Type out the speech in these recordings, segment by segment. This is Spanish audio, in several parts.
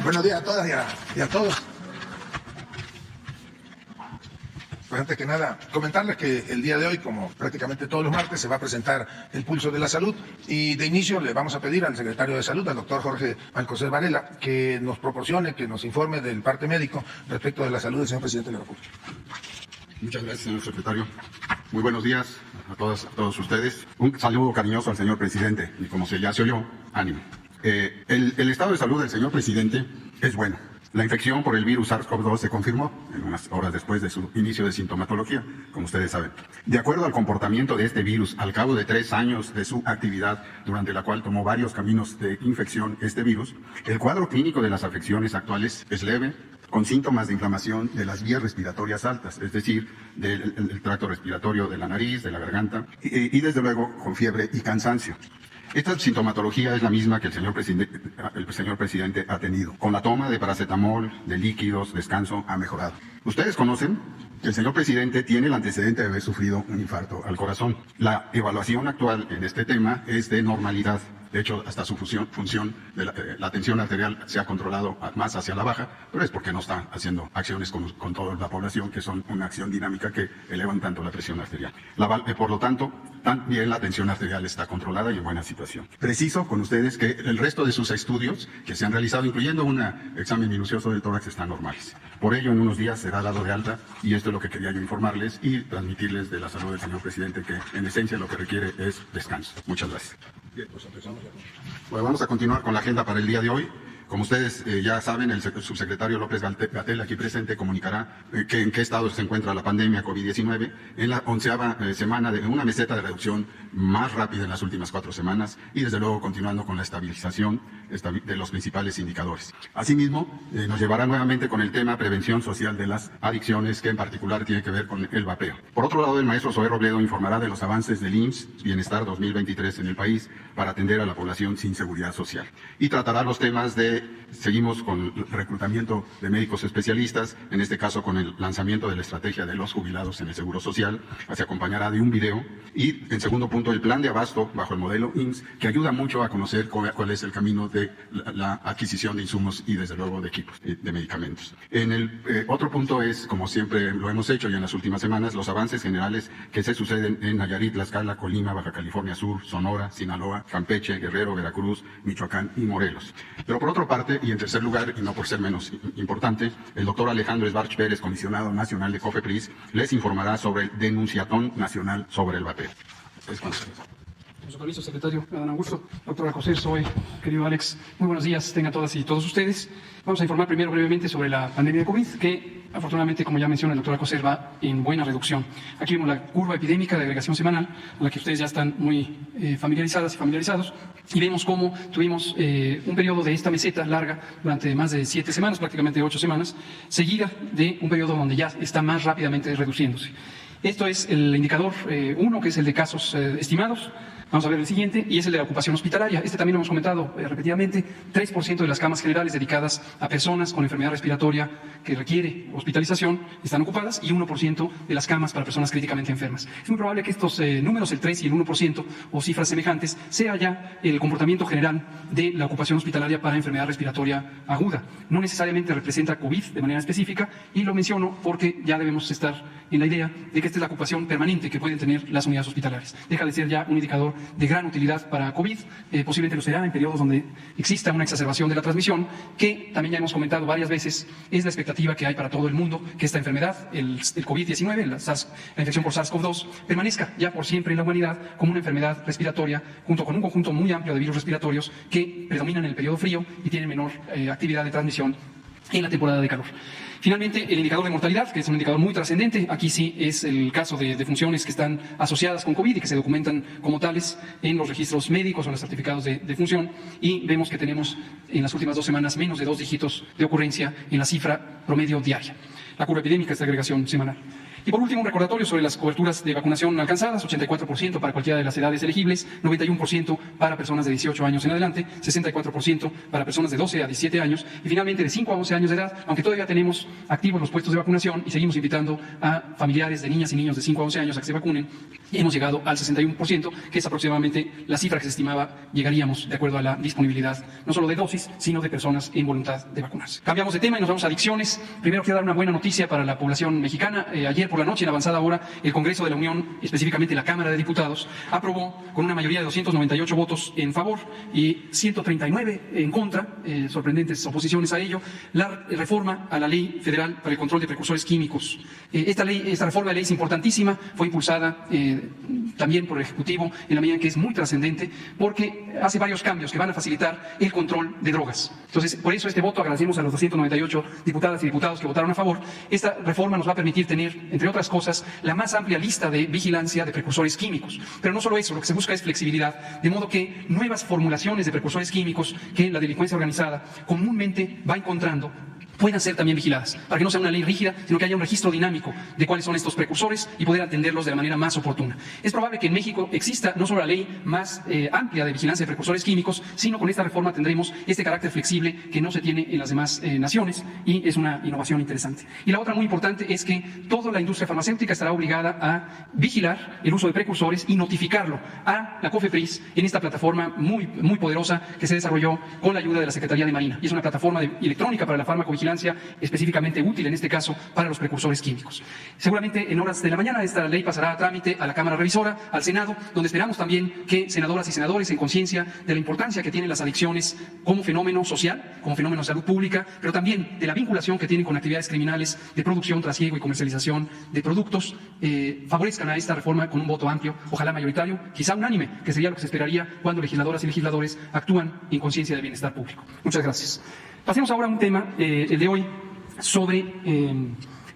Buenos días a todas y a todos. Pues antes que nada, comentarles que el día de hoy, como prácticamente todos los martes, se va a presentar el pulso de la salud y de inicio le vamos a pedir al secretario de Salud, al doctor Jorge Alcocer Varela, que nos proporcione, que nos informe del parte médico respecto de la salud del señor presidente de la República. Muchas gracias, señor secretario. Muy buenos días a todos ustedes. Un saludo cariñoso al señor presidente y como ya se oyó, ánimo. El estado de salud del señor presidente es bueno. La infección por el virus SARS-CoV-2 se confirmó en unas horas después de su inicio de sintomatología, como ustedes saben. De acuerdo al comportamiento de este virus, al cabo de 3 años de su actividad, durante la cual tomó varios caminos de infección este virus, el cuadro clínico de las afecciones actuales es leve, con síntomas de inflamación de las vías respiratorias altas, es decir, del tracto respiratorio de la nariz, de la garganta, y desde luego con fiebre y cansancio. Esta sintomatología es la misma que el señor presidente ha tenido. Con la toma de paracetamol, de líquidos, descanso, ha mejorado. Ustedes conocen que el señor presidente tiene el antecedente de haber sufrido un infarto al corazón. La evaluación actual en este tema es de normalidad. De hecho, hasta su función de la tensión arterial se ha controlado más hacia la baja, pero es porque no está haciendo acciones con toda la población, que son una acción dinámica que elevan tanto la presión arterial. Por lo tanto, también la tensión arterial está controlada y en buena situación. Preciso con ustedes que el resto de sus estudios que se han realizado, incluyendo un examen minucioso del tórax, están normales. Por ello, en unos días será dado de alta y esto es lo que quería yo informarles y transmitirles de la salud del señor presidente, que en esencia lo que requiere es descanso. Muchas gracias. Bien, pues empezamos. Bueno, vamos a continuar con la agenda para el día de hoy. Como ustedes ya saben, el subsecretario López Gatell, aquí presente, comunicará en qué estado se encuentra la pandemia COVID-19 en la 11ª semana de una meseta de reducción más rápida en las últimas 4 semanas y desde luego continuando con la estabilización de los principales indicadores. Asimismo, nos llevará nuevamente con el tema prevención social de las adicciones, que en particular tiene que ver con el vapeo. Por otro lado, el maestro Zoé Robledo informará de los avances del IMSS Bienestar 2023 en el país para atender a la población sin seguridad social y tratará los temas seguimos con el reclutamiento de médicos especialistas, en este caso con el lanzamiento de la estrategia de los jubilados en el Seguro Social, se acompañará de un video y, en segundo punto, el plan de abasto bajo el modelo IMSS, que ayuda mucho a conocer cuál es el camino de la adquisición de insumos y, desde luego, de equipos, de medicamentos. En el otro punto es, como siempre lo hemos hecho ya en las últimas semanas, los avances generales que se suceden en Nayarit, Tlaxcala, Colima, Baja California Sur, Sonora, Sinaloa, Campeche, Guerrero, Veracruz, Michoacán y Morelos. Pero por otra parte, y en tercer lugar, y no por ser menos importante, el doctor Alejandro Esbarch Pérez, comisionado nacional de COFEPRIS, les informará sobre el denunciatón nacional sobre el vapeo. Con su permiso, secretario, me dan un gusto. Doctor Alcocer, soy querido Alex. Muy buenos días, tengan todas y todos ustedes. Vamos a informar primero brevemente sobre la pandemia de COVID, que afortunadamente, como ya menciona el doctor Alcocer, va en buena reducción. Aquí vemos la curva epidémica de agregación semanal, a la que ustedes ya están muy familiarizadas y familiarizados, y vemos cómo tuvimos un periodo de esta meseta larga durante más de 7 semanas, prácticamente 8 semanas, seguida de un periodo donde ya está más rápidamente reduciéndose. Esto es el indicador 1, que es el de casos estimados. Vamos a ver el siguiente, y es el de la ocupación hospitalaria. Este también lo hemos comentado repetidamente. 3% de las camas generales dedicadas a personas con enfermedad respiratoria que requiere hospitalización están ocupadas, y 1% de las camas para personas críticamente enfermas. Es muy probable que estos números, el 3 y el 1%, o cifras semejantes, sea ya el comportamiento general de la ocupación hospitalaria para enfermedad respiratoria aguda. No necesariamente representa COVID de manera específica, y lo menciono porque ya debemos estar en la idea de que esta es la ocupación permanente que pueden tener las unidades hospitalarias. Deja de ser ya un indicador de gran utilidad para COVID, posiblemente lo será en periodos donde exista una exacerbación de la transmisión, que también ya hemos comentado varias veces, es la expectativa que hay para todo el mundo, que esta enfermedad, el COVID-19, la infección por SARS-CoV-2, permanezca ya por siempre en la humanidad como una enfermedad respiratoria, junto con un conjunto muy amplio de virus respiratorios que predominan en el periodo frío y tienen menor actividad de transmisión en la temporada de calor. Finalmente, el indicador de mortalidad, que es un indicador muy trascendente. Aquí sí es el caso de funciones que están asociadas con COVID y que se documentan como tales en los registros médicos o en los certificados de función, y vemos que tenemos en las últimas 2 semanas menos de 2 dígitos de ocurrencia en la cifra promedio diaria. La curva epidémica es de agregación semanal. Y por último, un recordatorio sobre las coberturas de vacunación alcanzadas: 84% para cualquiera de las edades elegibles, 91% para personas de 18 años en adelante, 64% para personas de 12 a 17 años y finalmente de 5 a 11 años de edad, aunque todavía tenemos activos los puestos de vacunación y seguimos invitando a familiares de niñas y niños de 5 a 11 años a que se vacunen. Y hemos llegado al 61%, que es aproximadamente la cifra que se estimaba llegaríamos de acuerdo a la disponibilidad no solo de dosis, sino de personas en voluntad de vacunarse. Cambiamos de tema y nos vamos a adicciones. Primero quiero dar una buena noticia para la población mexicana. Ayer por la noche, en avanzada hora, el Congreso de la Unión, específicamente la Cámara de Diputados, aprobó con una mayoría de 298 votos en favor y 139 en contra, sorprendentes oposiciones a ello, la reforma a la Ley Federal para el Control de Precursores Químicos. Esta reforma de ley es importantísima, fue impulsada también por el Ejecutivo en la medida en que es muy trascendente porque hace varios cambios que van a facilitar el control de drogas. Entonces, por eso este voto, agradecemos a los 298 diputadas y diputados que votaron a favor. Esta reforma nos va a permitir tener, entre otras cosas, la más amplia lista de vigilancia de precursores químicos. Pero no solo eso, lo que se busca es flexibilidad, de modo que nuevas formulaciones de precursores químicos que la delincuencia organizada comúnmente va encontrando puedan ser también vigiladas, para que no sea una ley rígida, sino que haya un registro dinámico de cuáles son estos precursores y poder atenderlos de la manera más oportuna. Es probable que en México exista no solo la ley más amplia de vigilancia de precursores químicos, sino con esta reforma tendremos este carácter flexible que no se tiene en las demás naciones y es una innovación interesante. Y la otra muy importante es que toda la industria farmacéutica estará obligada a vigilar el uso de precursores y notificarlo a la COFEPRIS en esta plataforma muy poderosa que se desarrolló con la ayuda de la Secretaría de Marina. Y es una plataforma electrónica para la farmacovigilancia específicamente útil en este caso para los precursores químicos. Seguramente en horas de la mañana esta ley pasará a trámite a la Cámara Revisora, al Senado, donde esperamos también que senadoras y senadores, en conciencia de la importancia que tienen las adicciones como fenómeno social, como fenómeno de salud pública, pero también de la vinculación que tienen con actividades criminales de producción, trasiego y comercialización de productos, favorezcan a esta reforma con un voto amplio, ojalá mayoritario, quizá unánime, que sería lo que se esperaría cuando legisladoras y legisladores actúan en conciencia del bienestar público. Muchas gracias. Pasemos ahora a un tema, el de hoy, sobre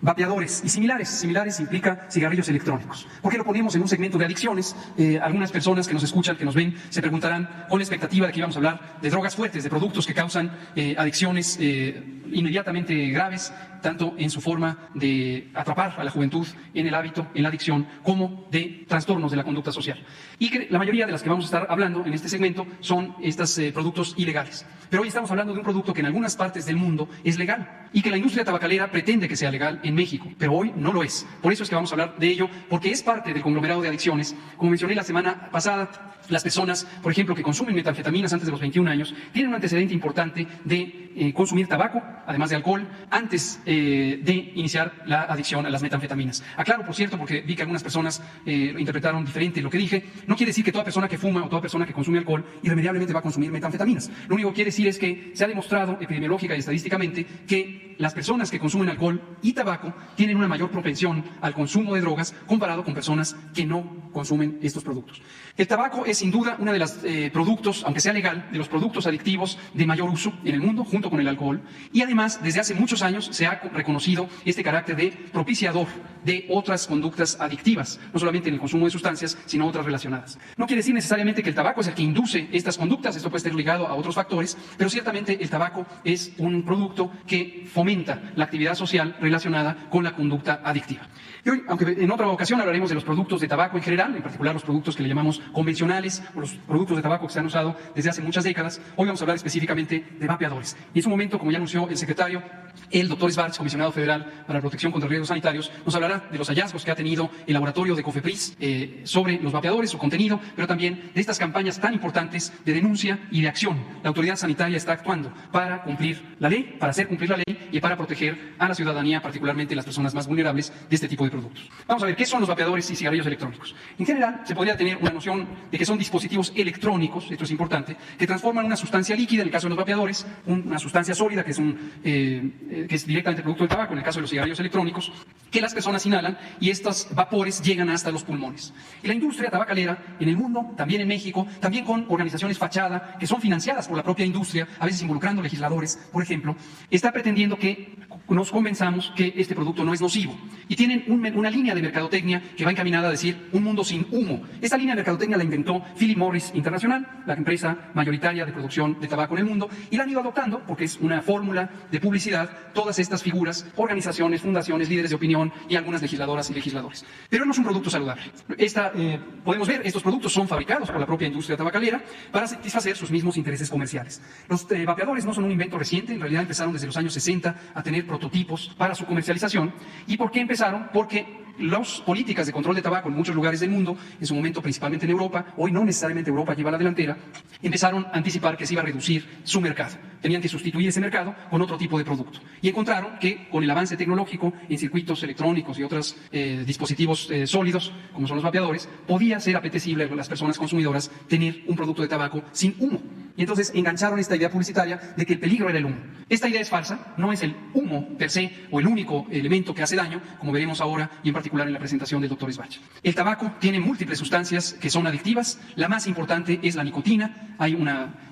vapeadores y similares. Similares implica cigarrillos electrónicos. ¿Por qué lo ponemos en un segmento de adicciones? Algunas personas que nos escuchan, que nos ven, se preguntarán con la expectativa de que íbamos a hablar de drogas fuertes, de productos que causan adicciones inmediatamente graves, tanto en su forma de atrapar a la juventud en el hábito, en la adicción, como de trastornos de la conducta social. Y que la mayoría de las que vamos a estar hablando en este segmento son estos productos ilegales. Pero hoy estamos hablando de un producto que en algunas partes del mundo es legal y que la industria tabacalera pretende que sea legal en México, pero hoy no lo es. Por eso es que vamos a hablar de ello, porque es parte del conglomerado de adicciones. Como mencioné la semana pasada, las personas, por ejemplo, que consumen metanfetaminas antes de los 21 años, tienen un antecedente importante de consumir tabaco, además de alcohol, antes de iniciar la adicción a las metanfetaminas. Aclaro, por cierto, porque vi que algunas personas interpretaron diferente lo que dije. No quiere decir que toda persona que fuma o toda persona que consume alcohol irremediablemente va a consumir metanfetaminas. Lo único que quiere decir es que se ha demostrado epidemiológica y estadísticamente que las personas que consumen alcohol y tabaco tienen una mayor propensión al consumo de drogas comparado con personas que no consumen estos productos. El tabaco es sin duda uno de los productos, aunque sea legal, de los productos adictivos de mayor uso en el mundo, junto con el alcohol. Y además, desde hace muchos años se ha reconocido este carácter de propiciador de otras conductas adictivas, no solamente en el consumo de sustancias, sino otras relacionadas. No quiere decir necesariamente que el tabaco es el que induce estas conductas, esto puede estar ligado a otros factores, pero ciertamente el tabaco es un producto que fomenta la actividad social relacionada con la conducta adictiva. Y hoy, aunque en otra ocasión hablaremos de los productos de tabaco en general, en particular los productos que le llamamos convencionales o los productos de tabaco que se han usado desde hace muchas décadas, hoy vamos a hablar específicamente de vapeadores. Y en su momento, como ya anunció el secretario, el doctor Schwartz, comisionado federal para la protección contra riesgos sanitarios, nos hablará de los hallazgos que ha tenido el laboratorio de COFEPRIS sobre los vapeadores, su contenido, pero también de estas campañas tan importantes de denuncia y de acción. La autoridad sanitaria está actuando para cumplir la ley, para hacer cumplir la ley y para proteger a la ciudadanía, particularmente las personas más vulnerables de este tipo de productos. Vamos a ver qué son los vapeadores y cigarrillos electrónicos. En general, se podría tener una noción de que son dispositivos electrónicos, esto es importante, que transforman una sustancia líquida, en el caso de los vapeadores, una sustancia sólida, que es directamente producto del tabaco, en el caso de los cigarrillos electrónicos, que las personas inhalan y estos vapores llegan hasta los pulmones. Y la industria tabacalera en el mundo, también en México, también con organizaciones fachada, que son financiadas por la propia industria, a veces involucrando legisladores, por ejemplo, está pretendiendo que nos convenzamos que este producto no es nocivo. Y tienen una línea de mercadotecnia que va encaminada a decir un mundo sin humo. Esta línea de mercadotecnia la inventó Philip Morris Internacional, la empresa mayoritaria de producción de tabaco en el mundo, y la han ido adoptando porque es una fórmula de publicidad todas estas figuras, organizaciones, fundaciones, líderes de opinión y algunas legisladoras y legisladores. Pero no es un producto saludable. Podemos ver, estos productos son fabricados por la propia industria tabacalera para satisfacer sus mismos intereses comerciales. Los vapeadores no son un invento reciente, en realidad empezaron desde los años 60 a tener prototipos para su comercialización. ¿Y por qué empezaron? Porque las políticas de control de tabaco en muchos lugares del mundo, en su momento principalmente en Europa, hoy no necesariamente Europa lleva la delantera, empezaron a anticipar que se iba a reducir su mercado. Tenían que sustituir ese mercado con otro tipo de producto. Y encontraron que con el avance tecnológico en circuitos electrónicos y otros dispositivos sólidos, como son los vapeadores, podía ser apetecible a las personas consumidoras tener un producto de tabaco sin humo. Y entonces engancharon esta idea publicitaria de que el peligro era el humo. Esta idea es falsa, no es el humo per se o el único elemento que hace daño, como veremos ahora y en particular en la presentación del Dr. Sbach. El tabaco tiene múltiples sustancias que son adictivas. La más importante es la nicotina. Hay un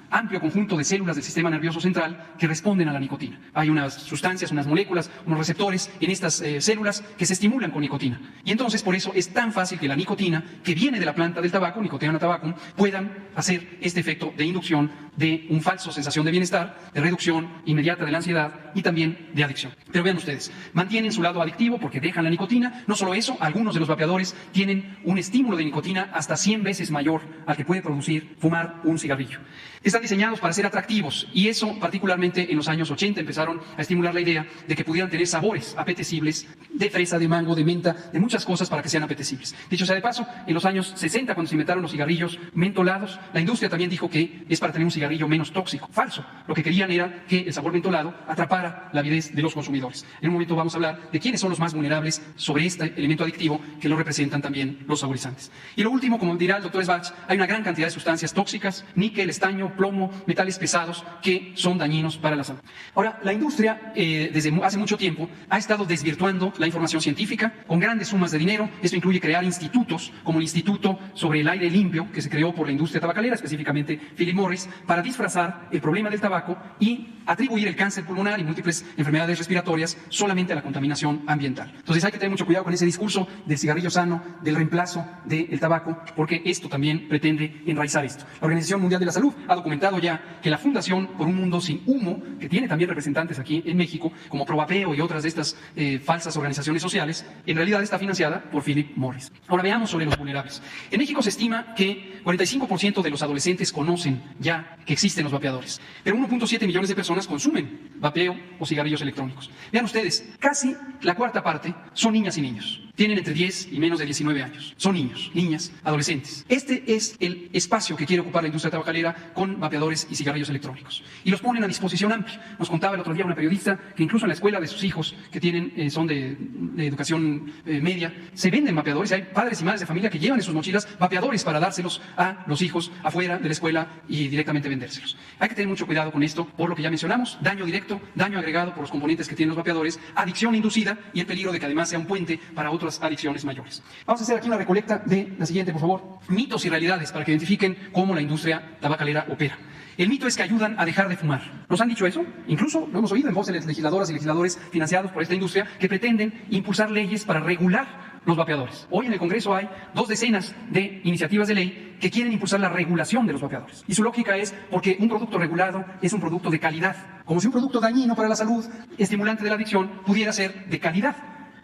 amplio conjunto de células del sistema nervioso central que responden a la nicotina. Hay unas sustancias, unas moléculas, unos receptores en estas células que se estimulan con nicotina. Y entonces por eso es tan fácil que la nicotina, que viene de la planta del tabaco, Nicotiana tabacum, puedan hacer este efecto de inducción de un falso sensación de bienestar, de reducción inmediata de la ansiedad y también de adicción. Pero vean ustedes, mantienen su lado adictivo porque dejan la nicotina. No solo eso, algunos de los vapeadores tienen un estímulo de nicotina hasta 100 veces mayor al que puede producir fumar un cigarrillo. Están diseñados para ser atractivos y eso particularmente en los años 80 empezaron a estimular la idea de que pudieran tener sabores apetecibles de fresa, de mango, de menta, de muchas cosas para que sean apetecibles. Dicho sea de paso, en los años 60 cuando se inventaron los cigarrillos mentolados, la industria también dijo que es para tener un cigarrillo menos tóxico. Falso. Lo que querían era que el sabor mentolado atrapara la avidez de los consumidores. En un momento vamos a hablar de quiénes son los más vulnerables sobre este elemento adictivo que lo representan también los saborizantes. Y lo último, como dirá el Dr. Sbach, hay una gran cantidad de sustancias tóxicas, níquel, estaño, plomo, metales pesados que son dañinos para la salud. Ahora, la industria desde hace mucho tiempo ha estado desvirtuando la información científica con grandes sumas de dinero. Esto incluye crear institutos como el Instituto sobre el Aire Limpio que se creó por la industria tabacalera, específicamente Philip Morris, para disfrazar el problema del tabaco y atribuir el cáncer pulmonar y múltiples enfermedades respiratorias solamente a la contaminación ambiental. Entonces hay que tener mucho cuidado con ese discurso del cigarrillo sano, del reemplazo del tabaco, porque esto también pretende enraizar esto. La Organización Mundial de la Salud ha documentado ya que la Fundación por un Mundo Sin Humo, que tiene también representantes aquí en México, como Provapeo y otras de estas falsas organizaciones sociales, en realidad está financiada por Philip Morris. Ahora veamos sobre los vulnerables. En México se estima que 45% de los adolescentes conocen ya que existen los vapeadores, pero 1.7 millones de personas consumen vapeo o cigarrillos electrónicos. Vean ustedes, casi la cuarta parte son niñas y niños. Tienen entre 10 y menos de 19 años. Son niños, niñas, adolescentes. Este es el espacio que quiere ocupar la industria tabacalera con vapeadores y cigarrillos electrónicos. Y los ponen a disposición amplia. Nos contaba el otro día una periodista que incluso en la escuela de sus hijos, que tienen, son de educación media, se venden vapeadores. Hay padres y madres de familia que llevan en sus mochilas vapeadores para dárselos a los hijos afuera de la escuela y directamente vendérselos. Hay que tener mucho cuidado con esto, por lo que ya mencionamos: daño directo, daño agregado por los componentes que tienen los vapeadores, adicción inducida y el peligro de que además sea un puente para otras adicciones mayores. Vamos a hacer aquí una recolecta de la siguiente, por favor. Mitos y realidades para que identifiquen cómo la industria tabacalera opera. El mito es que ayudan a dejar de fumar. ¿Nos han dicho eso? Incluso lo hemos oído en voz de las legisladoras y legisladores financiados por esta industria que pretenden impulsar leyes para regular los vapeadores. Hoy en el Congreso hay 2 decenas de iniciativas de ley que quieren impulsar la regulación de los vapeadores. Y su lógica es porque un producto regulado es un producto de calidad. Como si un producto dañino para la salud, estimulante de la adicción, pudiera ser de calidad.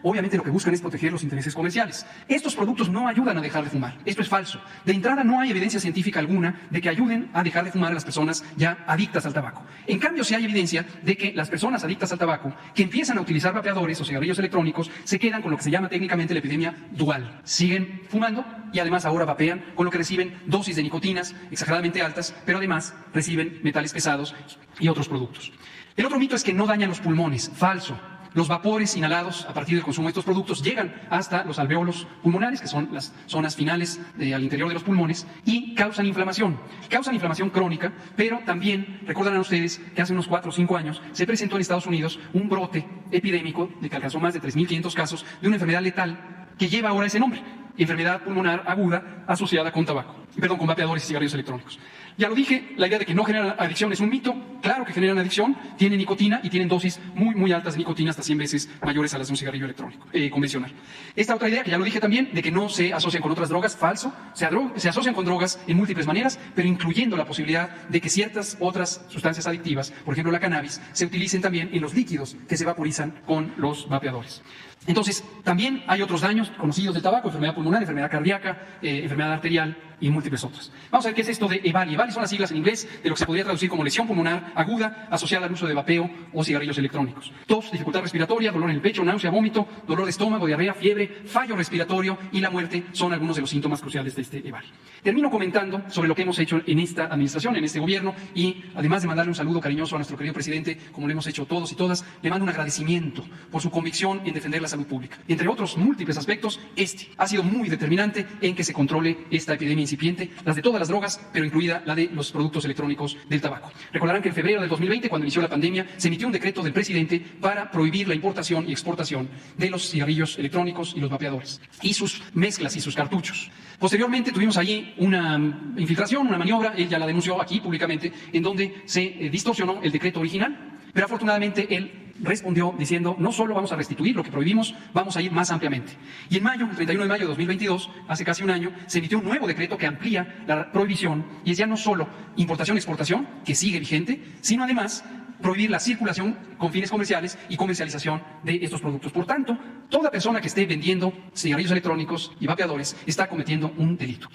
Obviamente lo que buscan es proteger los intereses comerciales. Estos productos no ayudan a dejar de fumar. Esto es falso. De entrada no hay evidencia científica alguna de que ayuden a dejar de fumar a las personas ya adictas al tabaco. En cambio, sí hay evidencia de que las personas adictas al tabaco que empiezan a utilizar vapeadores o cigarrillos electrónicos se quedan con lo que se llama técnicamente la epidemia dual. Siguen fumando y además ahora vapean, con lo que reciben dosis de nicotinas exageradamente altas, pero además reciben metales pesados y otros productos. El otro mito es que no dañan los pulmones. Falso. Los vapores inhalados a partir del consumo de estos productos llegan hasta los alvéolos pulmonares, que son las zonas finales al interior de los pulmones, y causan inflamación. Causan inflamación crónica, pero también recordarán ustedes que hace unos 4 o 5 años se presentó en Estados Unidos un brote epidémico de que alcanzó más de 3.500 casos de una enfermedad letal que lleva ahora ese nombre. enfermedad pulmonar aguda asociada con con vapeadores y cigarrillos electrónicos. Ya lo dije, la idea de que no generan adicción es un mito. Claro que generan adicción, tienen nicotina y tienen dosis muy altas de nicotina, hasta 100 veces mayores a las de un cigarrillo electrónico convencional. Esta otra idea, que ya lo dije también, de que no se asocian con otras drogas, falso. Se asocian con drogas en múltiples maneras, pero incluyendo la posibilidad de que ciertas otras sustancias adictivas, por ejemplo la cannabis, se utilicen también en los líquidos que se vaporizan con los vapeadores. Entonces, también hay otros daños conocidos del tabaco: enfermedad pulmonar, enfermedad cardíaca, enfermedad arterial y múltiples otras. Vamos a ver qué es esto de EVALI. EVALI son las siglas en inglés de lo que se podría traducir como lesión pulmonar aguda asociada al uso de vapeo o cigarrillos electrónicos. Tos, dificultad respiratoria, dolor en el pecho, náusea, vómito, dolor de estómago, diarrea, fiebre, fallo respiratorio y la muerte son algunos de los síntomas cruciales de este EVALI. Termino comentando sobre lo que hemos hecho en esta administración, en este gobierno, y además de mandarle un saludo cariñoso a nuestro querido presidente, como lo hemos hecho todos y todas, le mando un agradecimiento por su convicción en defender la salud pública. Entre otros múltiples aspectos, este ha sido muy determinante en que se controle esta epidemia incipiente, las de todas las drogas, pero incluida la de los productos electrónicos del tabaco. Recordarán que en febrero del 2020, cuando inició la pandemia, se emitió un decreto del presidente para prohibir la importación y exportación de los cigarrillos electrónicos y los vapeadores, y sus mezclas y sus cartuchos. Posteriormente tuvimos allí una infiltración, una maniobra, él ya la denunció aquí públicamente, en donde se distorsionó el decreto original, pero afortunadamente él respondió diciendo: no solo vamos a restituir lo que prohibimos, vamos a ir más ampliamente. Y en mayo, el 31 de mayo de 2022, hace casi un año, se emitió un nuevo decreto que amplía la prohibición, y es ya no solo importación-exportación, que sigue vigente, sino además prohibir la circulación con fines comerciales y comercialización de estos productos. Por tanto, toda persona que esté vendiendo cigarrillos electrónicos y vapeadores está cometiendo un delito.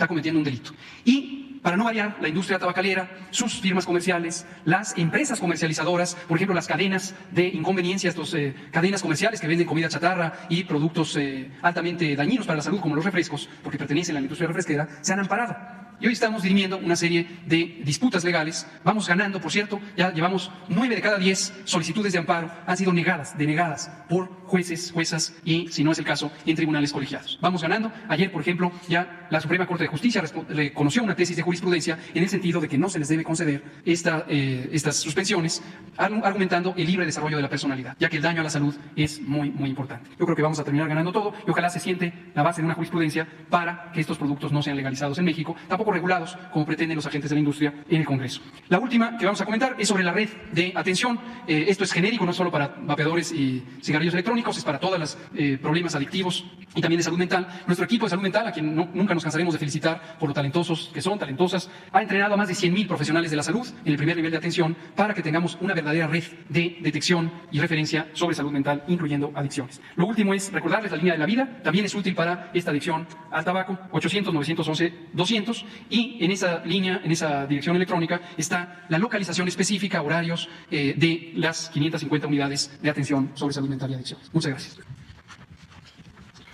Y para no variar, la industria tabacalera, sus firmas comerciales, las empresas comercializadoras, por ejemplo, las cadenas de inconveniencia, estas cadenas comerciales que venden comida chatarra y productos altamente dañinos para la salud, como los refrescos, porque pertenecen a la industria refresquera, se han amparado. Y hoy estamos dirimiendo una serie de disputas legales. Vamos ganando, por cierto, ya llevamos 9 de cada 10 solicitudes de amparo han sido denegadas por jueces, juezas y, si no es el caso, en tribunales colegiados. Vamos ganando. Ayer, por ejemplo, ya la Suprema Corte de Justicia reconoció una tesis de jurisprudencia en el sentido de que no se les debe conceder estas suspensiones, argumentando el libre desarrollo de la personalidad, ya que el daño a la salud es muy importante. Yo creo que vamos a terminar ganando todo y ojalá se siente la base de una jurisprudencia para que estos productos no sean legalizados en México, tampoco regulados como pretenden los agentes de la industria en el Congreso. La última que vamos a comentar es sobre la red de atención. Esto es genérico, no solo para vapeadores y cigarrillos electrónicos, es para todos los problemas adictivos y también de salud mental. Nuestro equipo de salud mental, a quien nunca nos cansaremos de felicitar por lo talentosos que son, talentosas, ha entrenado a más de 100,000 profesionales de la salud en el primer nivel de atención para que tengamos una verdadera red de detección y referencia sobre salud mental, incluyendo adicciones. Lo último es recordarles la línea de la vida, también es útil para esta adicción al tabaco, 800-911-200, y en esa línea, en esa dirección electrónica, está la localización específica, horarios de las 550 unidades de atención sobre salud mental y adicciones. Muchas gracias.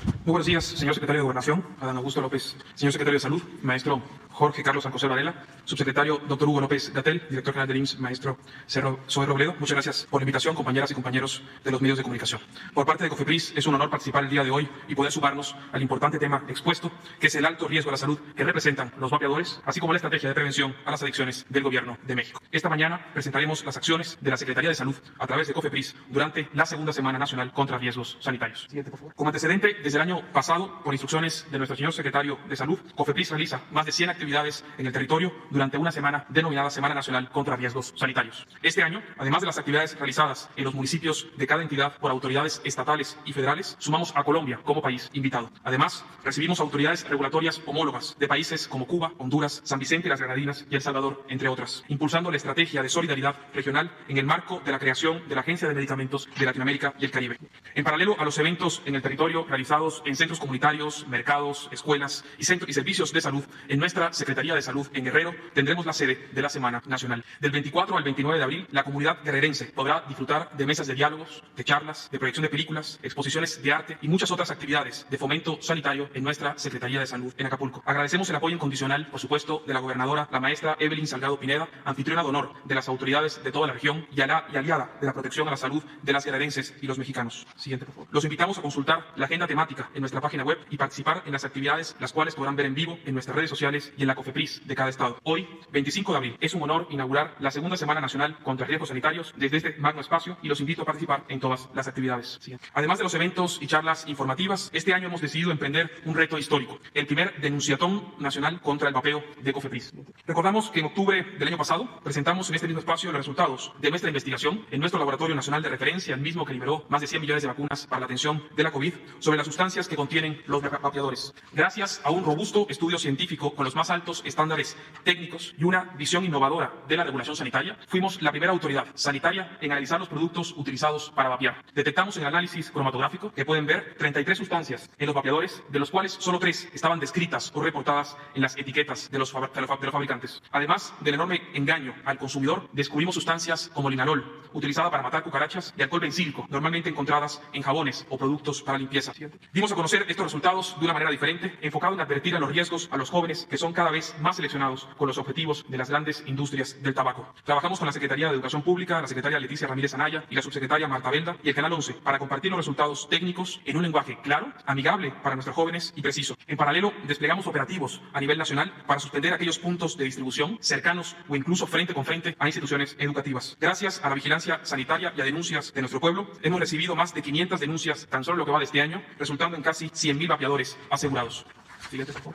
Muy buenos días, señor secretario de Gobernación, Adán Augusto López, señor secretario de Salud, maestro Jorge Carlos Alcocer Varela, subsecretario Dr. Hugo López Gatell, director general del IMSS, maestro Zoe Robledo. Muchas gracias por la invitación, compañeras y compañeros de los medios de comunicación. Por parte de COFEPRIS, es un honor participar el día de hoy y poder sumarnos al importante tema expuesto, que es el alto riesgo a la salud que representan los vapeadores, así como la estrategia de prevención a las adicciones del Gobierno de México. Esta mañana presentaremos las acciones de la Secretaría de Salud a través de COFEPRIS durante la segunda Semana Nacional contra Riesgos Sanitarios. Siguiente, por favor. Como antecedente, desde el año pasado, por instrucciones de nuestro señor secretario de Salud, COFEPRIS realiza más de 100 actividades en el territorio durante una semana denominada Semana Nacional contra Riesgos Sanitarios. Este año, además de las actividades realizadas en los municipios de cada entidad por autoridades estatales y federales, sumamos a Colombia como país invitado. Además, recibimos autoridades regulatorias homólogas de países como Cuba, Honduras, San Vicente y las Granadinas y El Salvador, entre otras, impulsando la estrategia de solidaridad regional en el marco de la creación de la Agencia de Medicamentos de Latinoamérica y el Caribe. En paralelo a los eventos en el territorio realizados en centros comunitarios, mercados, escuelas y servicios de salud, en nuestra Secretaría de Salud en Guerrero tendremos la sede de la Semana Nacional. Del 24 al 29 de abril, la comunidad guerrerense podrá disfrutar de mesas de diálogos, de charlas, de proyección de películas, exposiciones de arte y muchas otras actividades de fomento sanitario en nuestra Secretaría de Salud en Acapulco. Agradecemos el apoyo incondicional, por supuesto, de la gobernadora, la maestra Evelyn Salgado Pineda, anfitriona de honor de las autoridades de toda la región y aliada de la protección a la salud de las guerrerenses y los mexicanos. Siguiente, por favor. Los invitamos a consultar la agenda temática en nuestra página web y participar en las actividades, las cuales podrán ver en vivo en nuestras redes sociales y en la COFEPRIS de cada estado. Hoy, 25 de abril, es un honor inaugurar la segunda Semana Nacional contra Riesgos Sanitarios desde este magno espacio y los invito a participar en todas las actividades. Además de los eventos y charlas informativas, este año hemos decidido emprender un reto histórico, el primer denunciatón nacional contra el vapeo de COFEPRIS. Recordamos que en octubre del año pasado presentamos en este mismo espacio los resultados de nuestra investigación en nuestro laboratorio nacional de referencia, el mismo que liberó más de 100 millones de vacunas para la atención de la COVID, sobre las sustancias que contienen los vapeadores. Gracias a un robusto estudio científico con los más altos estándares técnicos y una visión innovadora de la regulación sanitaria, fuimos la primera autoridad sanitaria en analizar los productos utilizados para vapear. Detectamos en el análisis cromatográfico que pueden ver 33 sustancias en los vapeadores, de los cuales solo 3 estaban descritas o reportadas en las etiquetas de los fabricantes. Además del enorme engaño al consumidor, descubrimos sustancias como linalol, utilizada para matar cucarachas, y alcohol bencílico, normalmente encontradas en jabones o productos para limpieza. Dimos a conocer estos resultados de una manera diferente, enfocado en advertir a los riesgos a los jóvenes que son cada vez más seleccionados con los objetivos de las grandes industrias del tabaco. Trabajamos con la Secretaría de Educación Pública, la secretaria Leticia Ramírez Anaya y la subsecretaria Marta Belda y el Canal 11 para compartir los resultados técnicos en un lenguaje claro, amigable para nuestros jóvenes y preciso. En paralelo, desplegamos operativos a nivel nacional para suspender aquellos puntos de distribución cercanos o incluso frente con frente a instituciones educativas. Gracias a la vigilancia sanitaria y a denuncias de nuestro pueblo, hemos recibido más de 500 denuncias tan solo lo que va de este año, resultando en casi 100.000 vapeadores asegurados.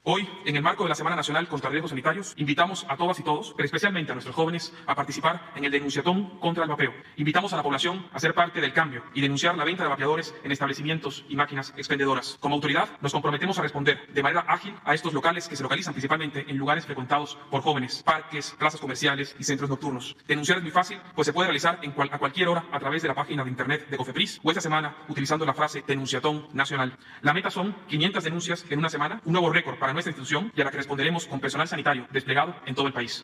Hoy, en el marco de la Semana Nacional contra Riesgos Sanitarios, invitamos a todas y todos, pero especialmente a nuestros jóvenes, a participar en el denunciatón contra el vapeo. Invitamos a la población a ser parte del cambio y denunciar la venta de vapeadores en establecimientos y máquinas expendedoras. Como autoridad, nos comprometemos a responder de manera ágil a estos locales que se localizan principalmente en lugares frecuentados por jóvenes, parques, plazas comerciales y centros nocturnos. Denunciar es muy fácil, pues se puede realizar a cualquier hora a través de la página de internet de COFEPRIS o esta semana utilizando la frase denunciatón nacional. La meta son 500 denuncias en una semana, un nuevo récord para nuestra institución y a la que responderemos con personal sanitario desplegado en todo el país.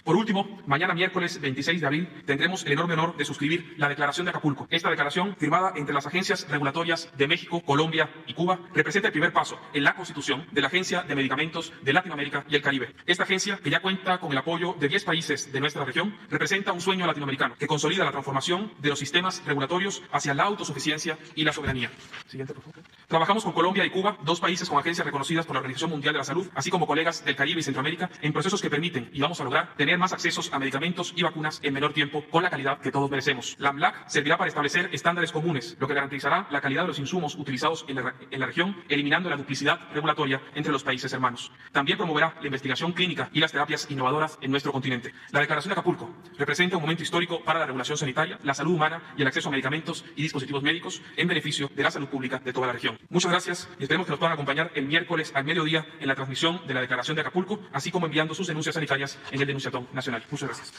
Por último, mañana miércoles 26 de abril tendremos el enorme honor de suscribir la Declaración de Acapulco. Esta declaración, firmada entre las agencias regulatorias de México, Colombia y Cuba, representa el primer paso en la constitución de la Agencia de Medicamentos de Latinoamérica y el Caribe. Esta agencia, que ya cuenta con el apoyo de 10 países de nuestra región, representa un sueño latinoamericano que consolida la transformación de los sistemas regulatorios hacia la autosuficiencia y la soberanía. Siguiente, por favor. Trabajamos con Colombia y Cuba, 2 países con agencias reconocidas por la Organización Mundial de la Salud, así como colegas del Caribe y Centroamérica, en procesos que permiten y vamos a lograr tener más accesos a medicamentos y vacunas en menor tiempo con la calidad que todos merecemos. La AMLAC servirá para establecer estándares comunes, lo que garantizará la calidad de los insumos utilizados en la región, eliminando la duplicidad regulatoria entre los países hermanos. También promoverá la investigación clínica y las terapias innovadoras en nuestro continente. La Declaración de Acapulco representa un momento histórico para la regulación sanitaria, la salud humana y el acceso a medicamentos y dispositivos médicos en beneficio de la salud pública de toda la región. Muchas gracias y esperemos que nos puedan acompañar el miércoles al mediodía en la transmisión de la Declaración de Acapulco, así como enviando sus denuncias sanitarias en el denunciatón nacional. Muchas gracias.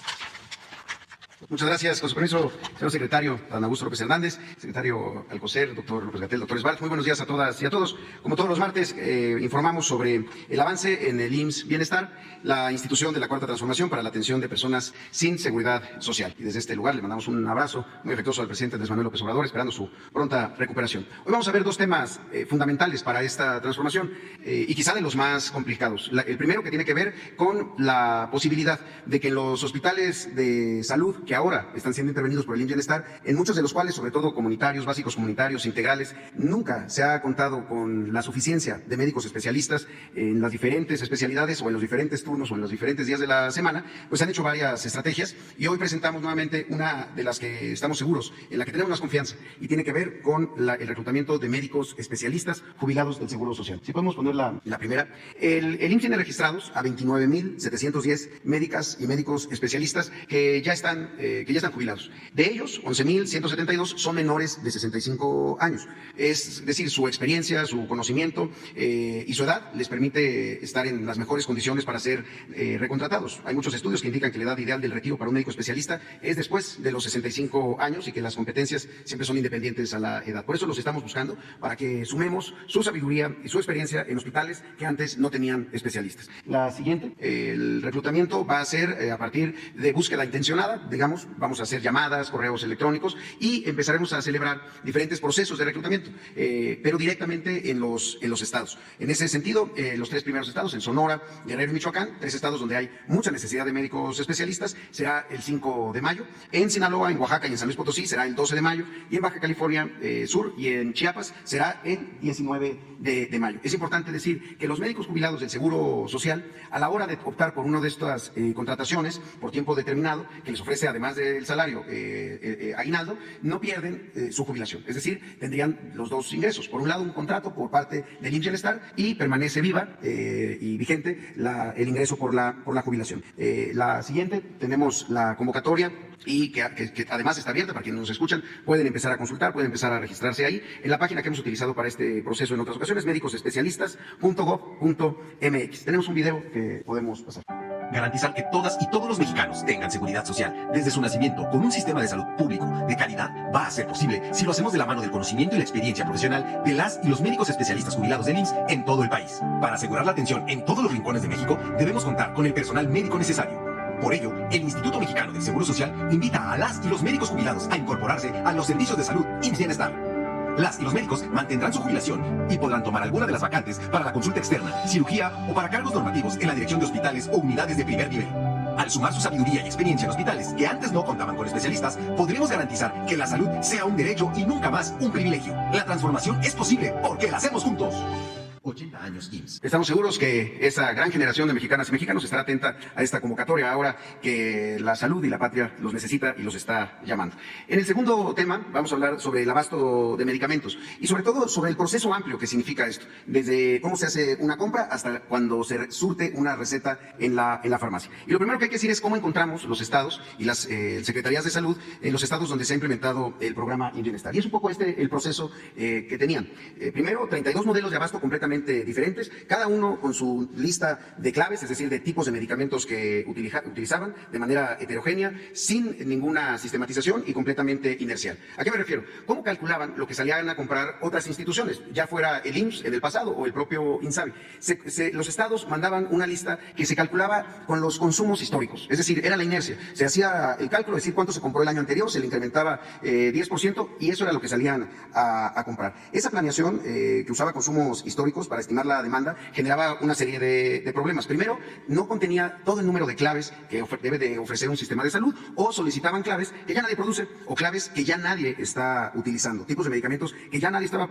Muchas gracias. Con su permiso, señor secretario Adán Augusto López Hernández, secretario Alcocer, doctor López Gatell, doctor Esbart. Muy buenos días a todas y a todos. Como todos los martes, informamos sobre el avance en el IMSS Bienestar, la institución de la Cuarta Transformación para la atención de personas sin seguridad social. Y desde este lugar le mandamos un abrazo muy afectuoso al presidente Andrés Manuel López Obrador, esperando su pronta recuperación. Hoy vamos a ver 2 temas fundamentales para esta transformación y quizá de los más complicados. El primero, que tiene que ver con la posibilidad de que en los hospitales de salud que ahora están siendo intervenidos por el IMSS Bienestar, en muchos de los cuales, sobre todo comunitarios, básicos comunitarios, integrales, nunca se ha contado con la suficiencia de médicos especialistas en las diferentes especialidades o en los diferentes turnos o en los diferentes días de la semana, pues han hecho varias estrategias y hoy presentamos nuevamente una de las que estamos seguros, en la que tenemos más confianza y tiene que ver con el reclutamiento de médicos especialistas jubilados del Seguro Social. Si podemos poner la primera. El IMSS tiene registrados a 29.710 médicas y médicos especialistas que ya están jubilados. De ellos, 11.172 son menores de 65 años. Es decir, su experiencia, su conocimiento y su edad les permite estar en las mejores condiciones para ser recontratados. Hay muchos estudios que indican que la edad ideal del retiro para un médico especialista es después de los 65 años y que las competencias siempre son independientes a la edad. Por eso los estamos buscando, para que sumemos su sabiduría y su experiencia en hospitales que antes no tenían especialistas. La siguiente, el reclutamiento va a ser a partir de búsqueda intencionada, digamos, digamos, vamos a hacer llamadas, correos electrónicos y empezaremos a celebrar diferentes procesos de reclutamiento, pero directamente en los estados. En ese sentido, los 3 primeros estados, en Sonora, Guerrero y Michoacán, 3 estados donde hay mucha necesidad de médicos especialistas, será el 5 de mayo. En Sinaloa, en Oaxaca y en San Luis Potosí será el 12 de mayo. Y en Baja California Sur y en Chiapas será el 19 de mayo. Es importante decir que los médicos jubilados del Seguro Social, a la hora de optar por una de estas contrataciones por tiempo determinado, que les ofrece además del salario aguinaldo, no pierden su jubilación. Es decir, tendrían los 2 ingresos. Por un lado, un contrato por parte del IMSS Bienestar y permanece viva y vigente el ingreso por la jubilación. La siguiente, tenemos la convocatoria y que además está abierta para quienes nos escuchan, pueden empezar a consultar, pueden empezar a registrarse ahí en la página que hemos utilizado para este proceso en otras ocasiones, médicosespecialistas.gov.mx. Tenemos un video que podemos pasar. Garantizar que todas y todos los mexicanos tengan seguridad social desde su nacimiento con un sistema de salud público de calidad va a ser posible si lo hacemos de la mano del conocimiento y la experiencia profesional de las y los médicos especialistas jubilados del IMSS en todo el país. Para asegurar la atención en todos los rincones de México, debemos contar con el personal médico necesario. Por ello, el Instituto Mexicano del Seguro Social invita a las y los médicos jubilados a incorporarse a los servicios de salud IMSS Bienestar. Las y los médicos mantendrán su jubilación y podrán tomar alguna de las vacantes para la consulta externa, cirugía o para cargos normativos en la dirección de hospitales o unidades de primer nivel. Al sumar su sabiduría y experiencia en hospitales que antes no contaban con especialistas, podremos garantizar que la salud sea un derecho y nunca más un privilegio. La transformación es posible porque la hacemos juntos. 80 años IMSS. Estamos seguros que esa gran generación de mexicanas y mexicanos estará atenta a esta convocatoria ahora que la salud y la patria los necesita y los está llamando. En el segundo tema vamos a hablar sobre el abasto de medicamentos y sobre todo sobre el proceso amplio que significa esto, desde cómo se hace una compra hasta cuando se surte una receta en la farmacia. Y lo primero que hay que decir es cómo encontramos los estados y las secretarías de salud en los estados donde se ha implementado el programa IMSS Bienestar. Y es un poco el proceso que tenían. Primero, 32 modelos de abasto completamente diferentes, cada uno con su lista de claves, es decir, de tipos de medicamentos que utilizaban de manera heterogénea, sin ninguna sistematización y completamente inercial. ¿A qué me refiero? ¿Cómo calculaban lo que salían a comprar otras instituciones, ya fuera el IMSS en el pasado o el propio INSABI? Los estados mandaban una lista que se calculaba con los consumos históricos, es decir, era la inercia. Se hacía el cálculo, es decir, cuánto se compró el año anterior, se le incrementaba 10% y eso era lo que salían a comprar. Esa planeación que usaba consumos históricos para estimar la demanda generaba una serie de problemas. Primero, no contenía todo el número de claves que debe de ofrecer un sistema de salud, o solicitaban claves que ya nadie produce o claves que ya nadie está utilizando. Tipos de medicamentos que ya nadie estaba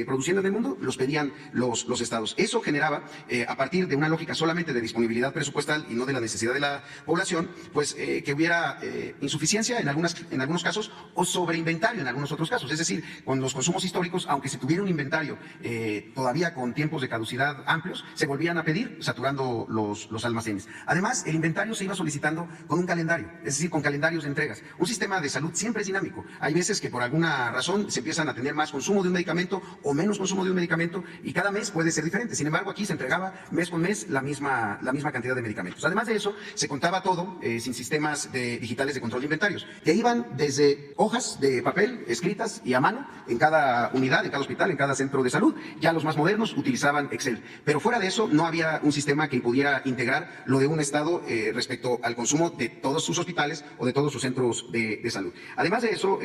produciendo en el mundo, los pedían los estados. Eso generaba, a partir de una lógica solamente de disponibilidad presupuestal y no de la necesidad de la población, pues que hubiera insuficiencia en algunos casos o sobreinventario en algunos otros casos. Es decir, con los consumos históricos, aunque se tuviera un inventario todavía con tiempos de caducidad amplios, se volvían a pedir, saturando los almacenes. Además, el inventario se iba solicitando con un calendario, es decir, con calendarios de entregas. Un sistema de salud siempre es dinámico. Hay veces que por alguna razón se empiezan a tener más consumo de un medicamento o menos consumo de un medicamento y cada mes puede ser diferente. Sin embargo, aquí se entregaba mes con mes la misma cantidad de medicamentos. Además de eso, se contaba todo sin sistemas digitales de control de inventarios, que iban desde hojas de papel escritas y a mano en cada unidad, en cada hospital, en cada centro de salud. Ya los más modernos utilizaban Excel. Pero fuera de eso, no había un sistema que pudiera integrar lo de un estado respecto al consumo de todos sus hospitales o de todos sus centros de salud. Además de eso,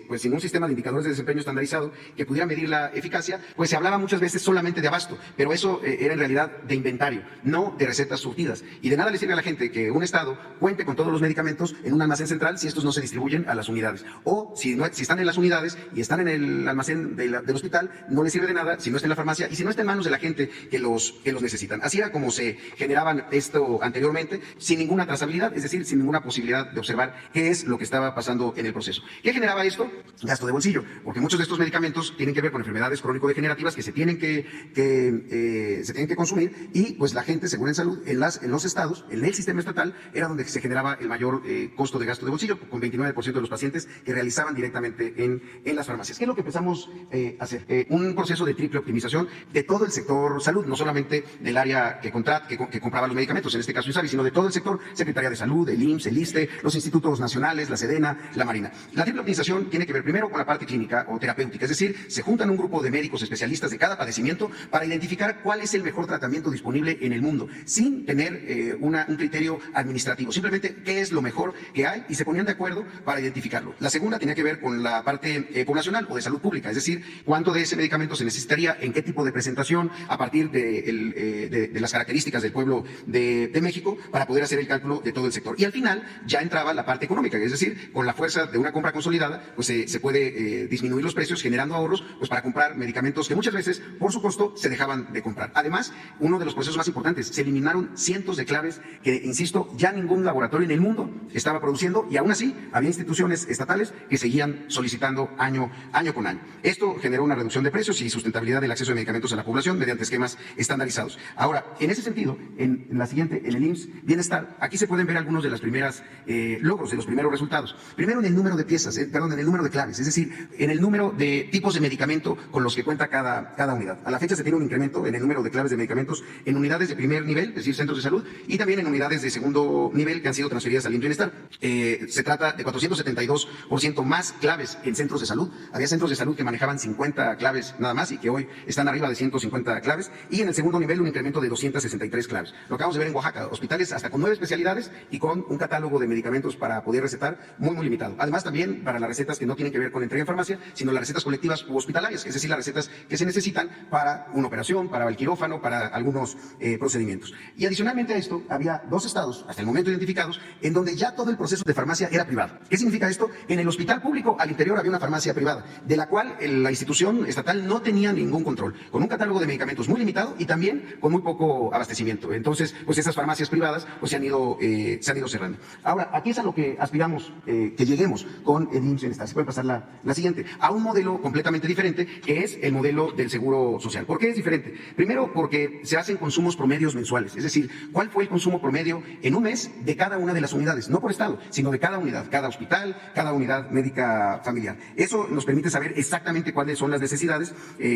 pues sin un sistema de indicadores de desempeño estandarizado que pudiera medir la eficacia, pues se hablaba muchas veces solamente de abasto, pero eso era en realidad de inventario, no de recetas surtidas. Y de nada le sirve a la gente que un estado cuente con todos los medicamentos en un almacén central si estos no se distribuyen a las unidades. O si están en las unidades y están en el almacén del hospital, no le sirve de nada si no está en la farmacia y si no está en manos de la gente que los necesitan. Así era como se generaban esto anteriormente, sin ninguna trazabilidad, es decir, sin ninguna posibilidad de observar qué es lo que estaba pasando en el proceso. ¿Qué generaba esto? Gasto de bolsillo, porque muchos de estos medicamentos tienen que ver con enfermedades crónico-degenerativas que se tienen que consumir y pues la gente, según en salud, en los estados, en el sistema estatal, era donde se generaba el mayor costo de gasto de bolsillo, con 29% de los pacientes que realizaban directamente en las farmacias. ¿Qué es lo que empezamos a hacer? Un proceso de triple optimización de todo el sector salud, no solamente del área que compraba los medicamentos, en este caso INSABI, sino de todo el sector, Secretaría de Salud, el IMSS, el ISSSTE, los institutos nacionales, la SEDENA, la Marina. La triple optimización tiene que ver primero con la parte clínica o terapéutica, es decir, se juntan un grupo de médicos especialistas de cada padecimiento para identificar cuál es el mejor tratamiento disponible en el mundo, sin tener un criterio administrativo, simplemente qué es lo mejor que hay y se ponían de acuerdo para identificarlo. La segunda tenía que ver con la parte poblacional o de salud pública, es decir, cuánto de ese medicamento se necesitaría, en qué tipo de presentación, a partir de las características del pueblo de México, para poder hacer el cálculo de todo el sector. Y al final ya entraba la parte económica, es decir, con la fuerza de una compra consolidada, pues se puede disminuir los precios, generando ahorros, pues para comprar medicamentos que muchas veces, por su costo, se dejaban de comprar. Además, uno de los procesos más importantes, se eliminaron cientos de claves que, insisto, ya ningún laboratorio en el mundo estaba produciendo, y aún así había instituciones estatales que seguían solicitando año con año. Esto generó una reducción de precios y sustentabilidad del acceso de medicamentos a la población mediante esquemas estandarizados. Ahora, en ese sentido, en la siguiente, en el IMSS Bienestar, aquí se pueden ver algunos de los primeros logros, de los primeros resultados. Primero, en el número de piezas, en el número de claves, es decir, en el número de tipos de medicamento con los que cuenta cada unidad. A la fecha se tiene un incremento en el número de claves de medicamentos en unidades de primer nivel, es decir, centros de salud, y también en unidades de segundo nivel que han sido transferidas al IMSS Bienestar. Se trata de 472% más claves en centros de salud. Había centros de salud que manejaban 50 claves nada más y que hoy están arriba de 150 claves, y en el segundo nivel un incremento de 263 claves. Lo acabamos de ver en Oaxaca, hospitales hasta con 9 especialidades y con un catálogo de medicamentos para poder recetar muy limitado. Además, también para las recetas que no tienen que ver con entrega en farmacia, sino las recetas colectivas u hospitalarias, es decir, las recetas que se necesitan para una operación, para el quirófano, para algunos procedimientos. Y adicionalmente a esto, había 2 estados, hasta el momento identificados, en donde ya todo el proceso de farmacia era privado. ¿Qué significa esto? En el hospital público al interior había una farmacia privada, de la cual la institución estatal no tenía ningún control, con un catálogo de medicamentos muy limitado y también con muy poco abastecimiento. Entonces, pues esas farmacias privadas pues se han ido cerrando. Ahora, aquí es a lo que aspiramos que lleguemos con el IMSS Bienestar. Se puede pasar la siguiente, a un modelo completamente diferente, que es el modelo del seguro social. ¿Por qué es diferente? Primero, porque se hacen consumos promedios mensuales, es decir, cuál fue el consumo promedio en un mes de cada una de las unidades, no por estado, sino de cada unidad, cada hospital, cada unidad médica familiar. Eso nos permite saber exactamente cuáles son las necesidades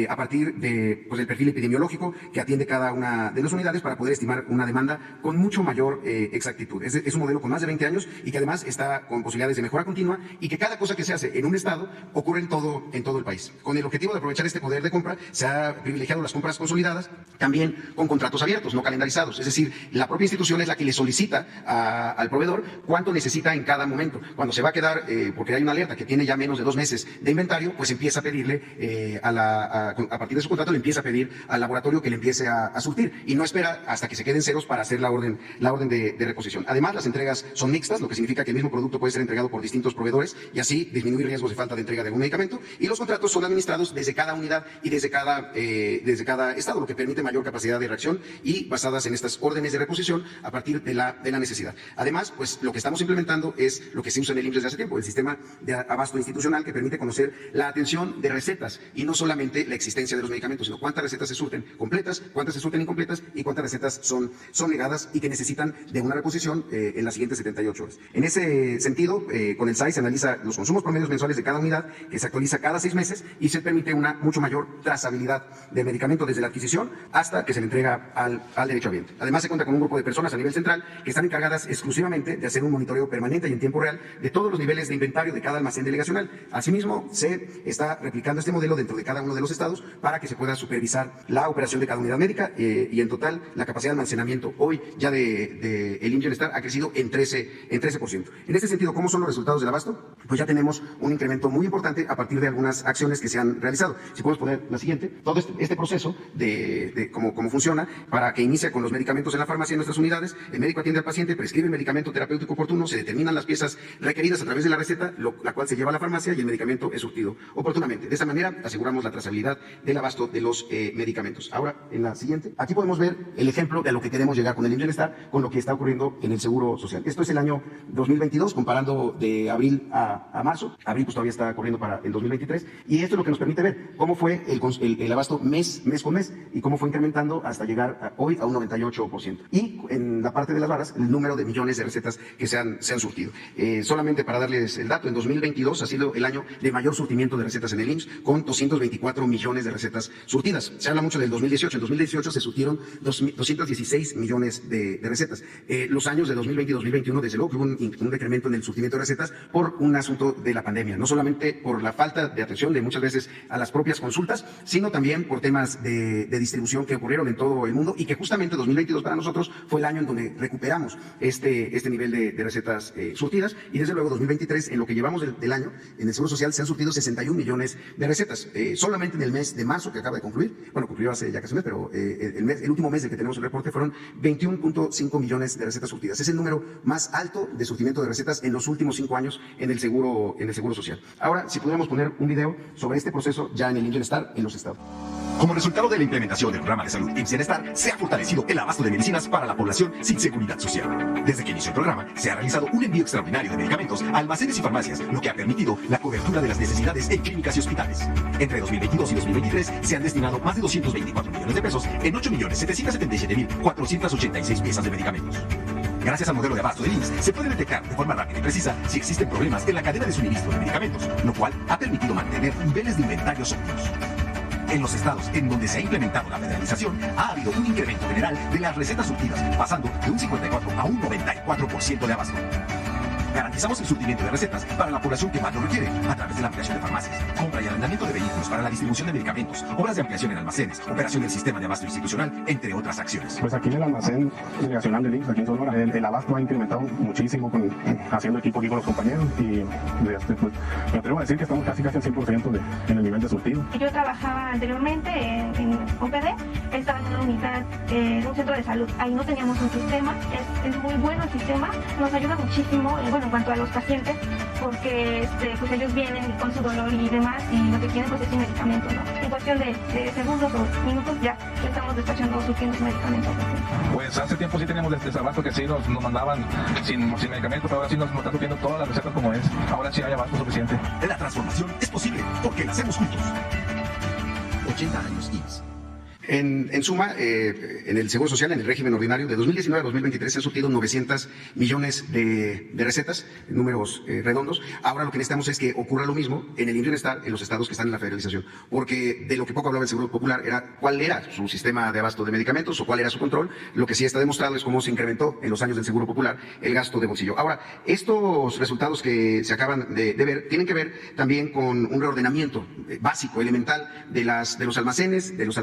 a partir del perfil epidemiológico que atiende cada una de las unidades, para poder estimar una demanda con mucho mayor exactitud. Es un modelo con más de 20 años y que además está con posibilidades de mejora continua, y que cada cosa que se hace en un estado ocurre en todo el país. Con el objetivo de aprovechar este poder de compra, se ha privilegiado las compras consolidadas, también con contratos abiertos, no calendarizados. Es decir, la propia institución es la que le solicita al proveedor cuánto necesita en cada momento. Cuando se va a quedar, porque hay una alerta que tiene ya menos de 2 meses de inventario, pues empieza a pedirle, a partir de su contrato, le empieza a pedir al laboratorio que le empiece a surtir, y no espera hasta que se queden ceros para hacer la orden de reposición. Además, las entregas son mixtas, lo que significa que el mismo producto puede ser entregado por distintos proveedores y así disminuir riesgos de falta de entrega de algún medicamento, y los contratos son administrados desde cada unidad y desde cada estado, lo que permite mayor capacidad de reacción y basadas en estas órdenes de reposición a partir de la necesidad. Además, pues lo que estamos implementando es lo que se usa en el IMSS desde hace tiempo, el sistema de abasto institucional, que permite conocer la atención de recetas y no solamente la existencia de los medicamentos, sino cuántas recetas se surten completas, cuántas se surten incompletas y cuántas recetas son negadas y que necesitan de una reposición en las siguientes 78 horas. En ese sentido, con el SAI se analiza los consumos promedios mensuales de cada unidad, que se actualiza cada 6 meses, y se permite una mucho mayor trazabilidad del medicamento desde la adquisición hasta que se le entrega al derechohabiente. Además, se cuenta con un grupo de personas a nivel central que están encargadas exclusivamente de hacer un monitoreo permanente y en tiempo real de todos los niveles de inventario de cada almacén delegacional. Asimismo, se está replicando este modelo dentro de cada uno de los estados para que se pueda supervisar la operación de cada unidad médica, y en total la capacidad de almacenamiento hoy ya de el IMSS Bienestar ha crecido en 13%. En este sentido, ¿cómo son los resultados del abasto? Pues ya tenemos un incremento muy importante a partir de algunas acciones que se han realizado. Si podemos poner la siguiente, todo este proceso de cómo funciona, para que inicia con los medicamentos en la farmacia en nuestras unidades, el médico atiende al paciente, prescribe el medicamento terapéutico oportuno, se determinan las piezas requeridas a través de la receta, la cual se lleva a la farmacia, y el medicamento es surtido oportunamente. De esta manera aseguramos la trazabilidad del abasto de los medicamentos. Ahora, en la siguiente, aquí podemos ver el ejemplo de a lo que queremos llegar con el IMSS Bienestar, con lo que está ocurriendo en el Seguro Social. Esto es el año 2022, comparando de abril a marzo. Abril pues todavía está corriendo para el 2023, y esto es lo que nos permite ver cómo fue el abasto mes con mes, y cómo fue incrementando hasta llegar hoy a un 98%. Y en la parte de las barras, el número de millones de recetas que se han surtido. Solamente para darles el dato, en 2022 ha sido el año de mayor surtimiento de recetas en el IMSS, con 224 millones de recetas surtidas. surtidas. Se habla mucho del 2018. En 2018 se surtieron 216 millones de recetas. Los años de 2020 y 2021, desde luego que hubo un decremento en el surtimiento de recetas por un asunto de la pandemia, no solamente por la falta de atención de muchas veces a las propias consultas, sino también por temas de distribución que ocurrieron en todo el mundo y que justamente 2022 para nosotros fue el año en donde recuperamos este nivel de recetas surtidas, y desde luego 2023, en lo que llevamos del año, en el Seguro Social se han surtido 61 millones de recetas. Solamente en el mes de marzo, que acaba de concluir, bueno, concluyó hace ya casi un mes, pero el último mes del que tenemos el reporte fueron 21.5 millones de recetas surtidas. Es el número más alto de surtimiento de recetas en los últimos 5 años en el Seguro Social. Ahora, si pudiéramos poner un video sobre este proceso ya en el Bienestar en los estados. Como resultado de la implementación del programa de salud IMSS Bienestar, se ha fortalecido el abasto de medicinas para la población sin seguridad social. Desde que inició el programa, se ha realizado un envío extraordinario de medicamentos a almacenes y farmacias, lo que ha permitido la cobertura de las necesidades en clínicas y hospitales. Entre 2022 y 2023 se han destinado más de 224 millones de pesos en 8.777.486 piezas de medicamentos. Gracias al modelo de abasto del IMSS, se puede detectar de forma rápida y precisa si existen problemas en la cadena de suministro de medicamentos, lo cual ha permitido mantener niveles de inventarios óptimos. En los estados en donde se ha implementado la federalización, ha habido un incremento general de las recetas surtidas, pasando de un 54 a un 94% de abasto. Garantizamos el surtimiento de recetas para la población que más lo requiere, a través de la ampliación de farmacias, compra y arrendamiento de vehículos para la distribución de medicamentos, obras de ampliación en almacenes, operación del sistema de abasto institucional, entre otras acciones. Pues aquí en el almacén delegacional del IMSS, aquí en Sonora, el abasto ha incrementado muchísimo haciendo equipo aquí con los compañeros, y pues me atrevo a decir que estamos casi al 100% en el nivel de surtido. Yo trabajaba anteriormente en OPD, estaba en una unidad en un centro de salud. Ahí no teníamos un sistema, es muy bueno el sistema, nos ayuda muchísimo, en cuanto a los pacientes, porque pues ellos vienen con su dolor y demás, y lo que quieren pues es un medicamento, ¿no? En cuestión de segundos o minutos ya estamos despachando, surtiendo medicamentos. Pues hace tiempo sí teníamos desabasto, que sí nos mandaban sin medicamentos, pero ahora sí nos están surtiendo todas las recetas como es. Ahora sí hay abasto suficiente. La transformación es posible porque la hacemos juntos. 80 años IMSS. En suma, en el Seguro Social, en el régimen ordinario, de 2019 a 2023 se han surtido 900 millones de recetas, en números redondos. Ahora lo que necesitamos es que ocurra lo mismo en el Bienestar, en los estados que están en la federalización, porque de lo que poco hablaba el Seguro Popular era cuál era su sistema de abasto de medicamentos o cuál era su control. Lo que sí está demostrado es cómo se incrementó en los años del Seguro Popular el gasto de bolsillo. Ahora, estos resultados que se acaban de ver tienen que ver también con un reordenamiento básico, elemental, de los almacenes en los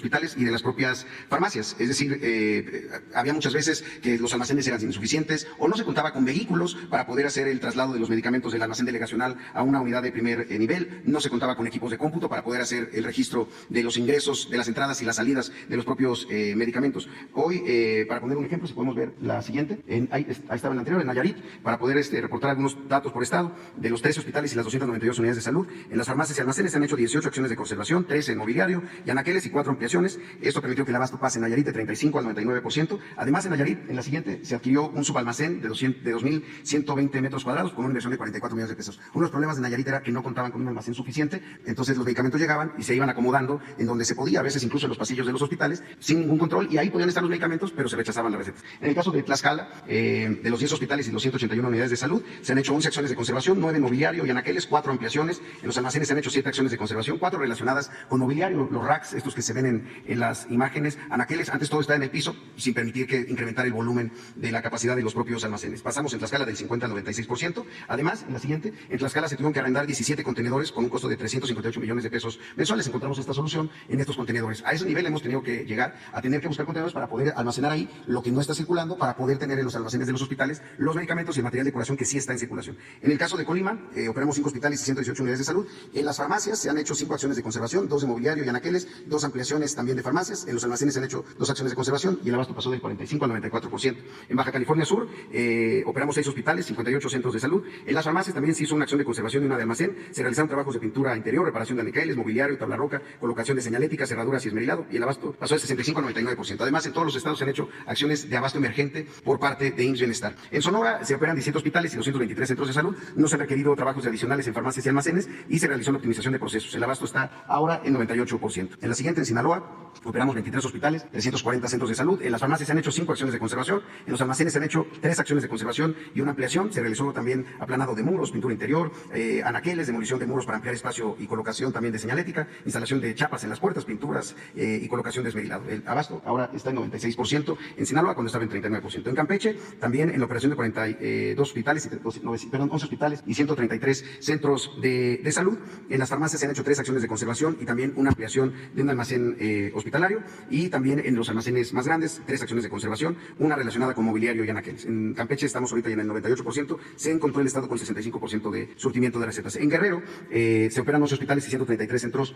hospitales y de las propias farmacias. Es decir, había muchas veces que los almacenes eran insuficientes o no se contaba con vehículos para poder hacer el traslado de los medicamentos del almacén delegacional a una unidad de primer nivel, no se contaba con equipos de cómputo para poder hacer el registro de los ingresos, de las entradas y las salidas de los propios medicamentos. Hoy, para poner un ejemplo, si podemos ver la siguiente, ahí estaba en la anterior, en Nayarit, para poder reportar algunos datos por estado de los 13 hospitales y las 292 unidades de salud. En las farmacias y almacenes se han hecho 18 acciones de conservación, 13 en mobiliario y anaqueles y 4 ampliaciones. Esto permitió que el abasto pase en Nayarit de 35 al 99%. Además, en Nayarit, en la siguiente, se adquirió un subalmacén de 2.120 metros cuadrados con una inversión de 44 millones de pesos. Uno de los problemas de Nayarit era que no contaban con un almacén suficiente, entonces los medicamentos llegaban y se iban acomodando en donde se podía, a veces incluso en los pasillos de los hospitales, sin ningún control, y ahí podían estar los medicamentos, pero se rechazaban las recetas. En el caso de Tlaxcala, de los 10 hospitales y los 181 unidades de salud, se han hecho 11 acciones de conservación, 9 en mobiliario y anaqueles, 4 ampliaciones. En los almacenes se han hecho 7 acciones de conservación, 4 relacionadas con mobiliario, los racks, estos que se ven en las imágenes, anaqueles, antes todo estaba en el piso, sin permitir que incrementar el volumen de la capacidad de los propios almacenes. Pasamos en Tlaxcala del 50 al 96%. Además, en la siguiente, en Tlaxcala se tuvieron que arrendar 17 contenedores con un costo de 358 millones de pesos mensuales. Encontramos esta solución en estos contenedores. A ese nivel hemos tenido que llegar a tener que buscar contenedores para poder almacenar ahí lo que no está circulando, para poder tener en los almacenes de los hospitales los medicamentos y el material de curación que sí está en circulación. En el caso de Colima, operamos 5 hospitales y 118 unidades de salud. En las farmacias se han hecho 5 acciones de conservación, 2 de mobiliario y anaqueles, 2 ampliaciones también de farmacias. En los almacenes se han hecho 2 acciones de conservación y el abasto pasó del 45 al 94%. En Baja California Sur, operamos 6 hospitales, 58 centros de salud. En las farmacias también se hizo una acción de conservación y una de almacén. Se realizaron trabajos de pintura interior, reparación de anaqueles, mobiliario, tabla roca, colocación de señalética, cerraduras y esmerilado, y el abasto pasó del 65 al 99%. Además, en todos los estados se han hecho acciones de abasto emergente por parte de IMSS Bienestar. En Sonora se operan 17 hospitales y 223 centros de salud. No se han requerido trabajos adicionales en farmacias y almacenes y se realizó la optimización de procesos. El abasto está ahora en 98%. En la siguiente, en Sinaloa, Sinaloa operamos 23 hospitales, 340 centros de salud. En las farmacias se han hecho 5 acciones de conservación. En los almacenes se han hecho 3 acciones de conservación y una ampliación. Se realizó también aplanado de muros, pintura interior, anaqueles, demolición de muros para ampliar espacio y colocación también de señalética, instalación de chapas en las puertas, pinturas y colocación de esmerilado. El abasto ahora está en 96% en Sinaloa, cuando estaba en 39%. En Campeche, también en la operación de 42 hospitales, 11 hospitales y 133 centros de salud. En las farmacias se han hecho 3 acciones de conservación y también una ampliación de un almacén hospitalario, y también en los almacenes más grandes 3 acciones de conservación, una relacionada con mobiliario y anaqueles. En Campeche estamos ahorita ya en el 98%, se encontró el estado con 65% de surtimiento de recetas. En Guerrero se operan 11 hospitales y 133 centros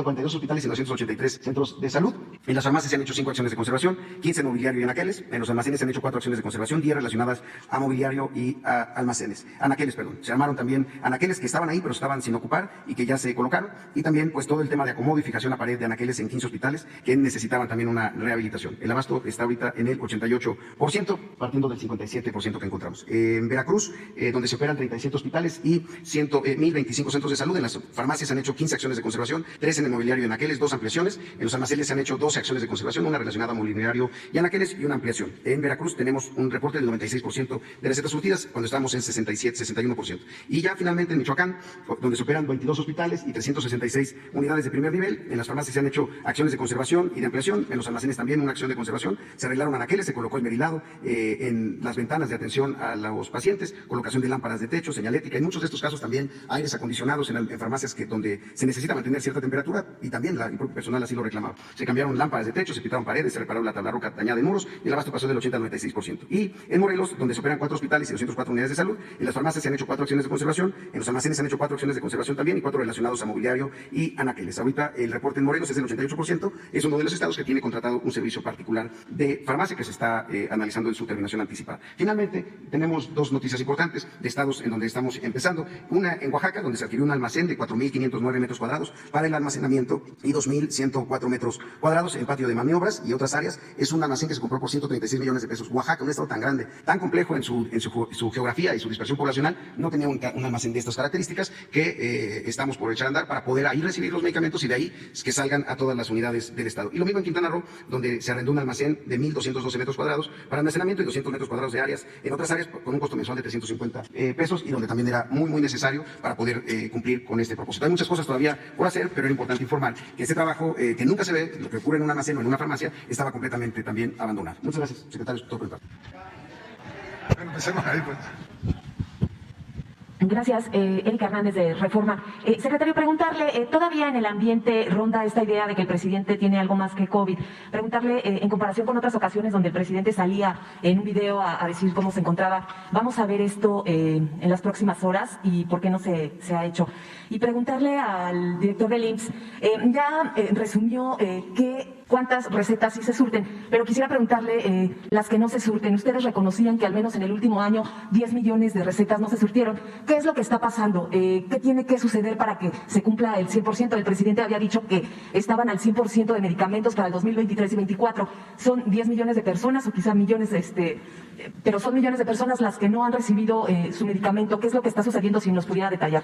42 hospitales y 283 centros de salud. En las farmacias se han hecho 5 acciones de conservación, 15 en mobiliario y anaqueles. En los almacenes se han hecho 4 acciones de conservación, 10 relacionadas a mobiliario y a almacenes. Anaqueles, perdón. Se armaron también anaqueles que estaban ahí pero estaban sin ocupar y que ya se colocaron, y también pues todo el tema de acomodo y fijación a pared de anaqueles en 15 hospitales que necesitaban también una rehabilitación. El abasto está ahorita en el 88%, partiendo del 57% que encontramos. En Veracruz, donde se operan 37 hospitales y 1.025 centros de salud, en las farmacias se han hecho 15 acciones de conservación, 3 en el mobiliario y anaqueles, 2 ampliaciones. En los almacenes se han hecho 12 acciones de conservación, una relacionada a mobiliario y anaqueles y una ampliación. En Veracruz tenemos un reporte del 96% de recetas surtidas, cuando estábamos en 61%. Y ya finalmente en Michoacán, donde se operan 22 hospitales y 366 unidades de primer nivel, en las farmacias se han hecho acciones de conservación y de ampliación. En los almacenes también una acción de conservación. Se arreglaron anaqueles, se colocó esmerilado en las ventanas de atención a los pacientes, colocación de lámparas de techo, señalética. En muchos de estos casos también aires acondicionados en farmacias donde se necesita mantener cierta temperatura, y también el propio personal así lo reclamaba. Se cambiaron lámparas de techo, se pintaron paredes, se reparó la tabla roca dañada en muros, y el abasto pasó del 80 al 96%. Y en Morelos, donde se operan 4 hospitales y 204 unidades de salud, en las farmacias se han hecho 4 acciones de conservación, en los almacenes se han hecho 4 acciones de conservación también y 4 relacionados a mobiliario y anaqueles. Ahorita el reporte en Morelos es del 88%, es uno de los estados que tiene contratado un servicio particular de farmacia que se está analizando en su terminación anticipada. Finalmente, tenemos 2 noticias importantes de estados en donde estamos empezando. Una en Oaxaca, donde se adquirió un almacén de 4.509 metros cuadrados para el almacenamiento y 2.104 metros cuadrados en patio de maniobras y otras áreas. Es un almacén que se compró por 136 millones de pesos. Oaxaca, un estado tan grande, tan complejo en su geografía y su dispersión poblacional, no tenía un almacén de estas características que estamos por echar a andar para poder ahí recibir los medicamentos y de ahí que salgan a todas las unidades del estado. Y lo mismo en Quintana Roo, donde se arrendó un almacén de 1.212 metros cuadrados para almacenamiento y 200 metros cuadrados de áreas en otras áreas con un costo mensual de 350 pesos, y donde también era muy necesario para poder cumplir con este propósito. Hay muchas cosas todavía por hacer, pero era importante informar que este trabajo, que nunca se ve, lo que ocurre en un almacén o en una farmacia, estaba completamente también abandonado. Muchas gracias, secretario. Todo por mi parte. Bueno, empecemos ahí, pues. Gracias, Erika Hernández de Reforma. Secretario, preguntarle, todavía en el ambiente ronda esta idea de que el presidente tiene algo más que COVID. Preguntarle, en comparación con otras ocasiones donde el presidente salía en un video a decir cómo se encontraba, ¿vamos a ver esto en las próximas horas y por qué no se ha hecho? Y preguntarle al director del IMSS, ya resumió cuántas recetas sí se surten, pero quisiera preguntarle las que no se surten. Ustedes reconocían que al menos en el último año 10 millones de recetas no se surtieron. ¿Qué es lo que está pasando? ¿Qué tiene que suceder para que se cumpla el 100%? El presidente había dicho que estaban al 100% de medicamentos para el 2023 y 2024. Son 10 millones de personas o quizá millones, pero son millones de personas las que no han recibido su medicamento. ¿Qué es lo que está sucediendo? Si nos pudiera detallar.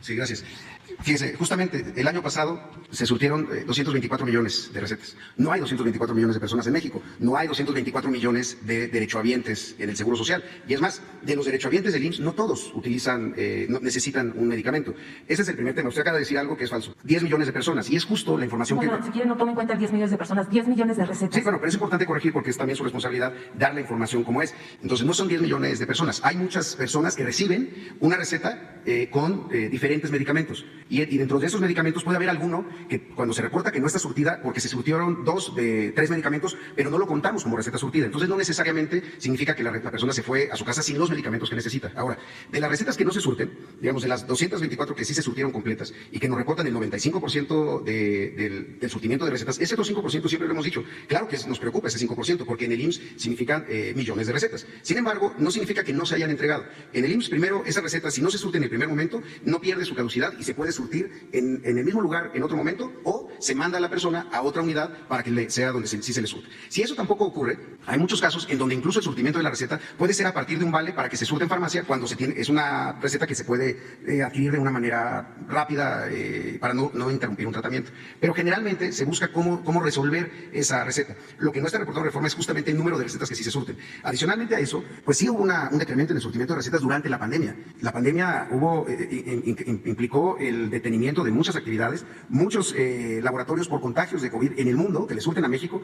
Sí, gracias. Fíjese, justamente el año pasado se surtieron 224 millones de recetas. No hay 224 millones de personas en México. No hay 224 millones de derechohabientes en el Seguro Social. Y es más, de los derechohabientes del IMSS, no todos necesitan un medicamento. Ese es el primer tema. Usted acaba de decir algo que es falso. 10 millones de personas. Y es justo la información que... si quieren, no tomen en cuenta 10 millones de personas, 10 millones de recetas. Sí, bueno, pero es importante corregir porque es también su responsabilidad dar la información como es. Entonces, no son 10 millones de personas. Hay muchas personas que reciben una receta con diferentes medicamentos. Y dentro de esos medicamentos puede haber alguno que cuando se reporta que no está surtida, porque se surtieron 2 de 3 medicamentos, pero no lo contamos como receta surtida. Entonces no necesariamente significa que la persona se fue a su casa sin los medicamentos que necesita. Ahora, de las recetas que no se surten, digamos, de las 224 que sí se surtieron completas y que nos reportan el 95% del surtimiento de recetas, ese otro 5% siempre lo hemos dicho. Claro que nos preocupa ese 5%, porque en el IMSS significan millones de recetas. Sin embargo, no significa que no se hayan entregado. En el IMSS, primero, esas recetas, si no se surten en el primer momento, no pierde su caducidad y se puede surtir surtir en el mismo lugar en otro momento, o se manda a la persona a otra unidad para que sea donde sí se le surte. Si eso tampoco ocurre, hay muchos casos en donde incluso el surtimiento de la receta puede ser a partir de un vale para que se surte en farmacia cuando es una receta que se puede adquirir de una manera rápida para no interrumpir un tratamiento. Pero generalmente se busca cómo resolver esa receta. Lo que no está reportado en reforma es justamente el número de recetas que sí se surten. Adicionalmente a eso, pues sí hubo un decremento en el surtimiento de recetas durante la pandemia. La pandemia implicó el detenimiento de muchas actividades. Muchos laboratorios por contagios de COVID en el mundo que le surten a México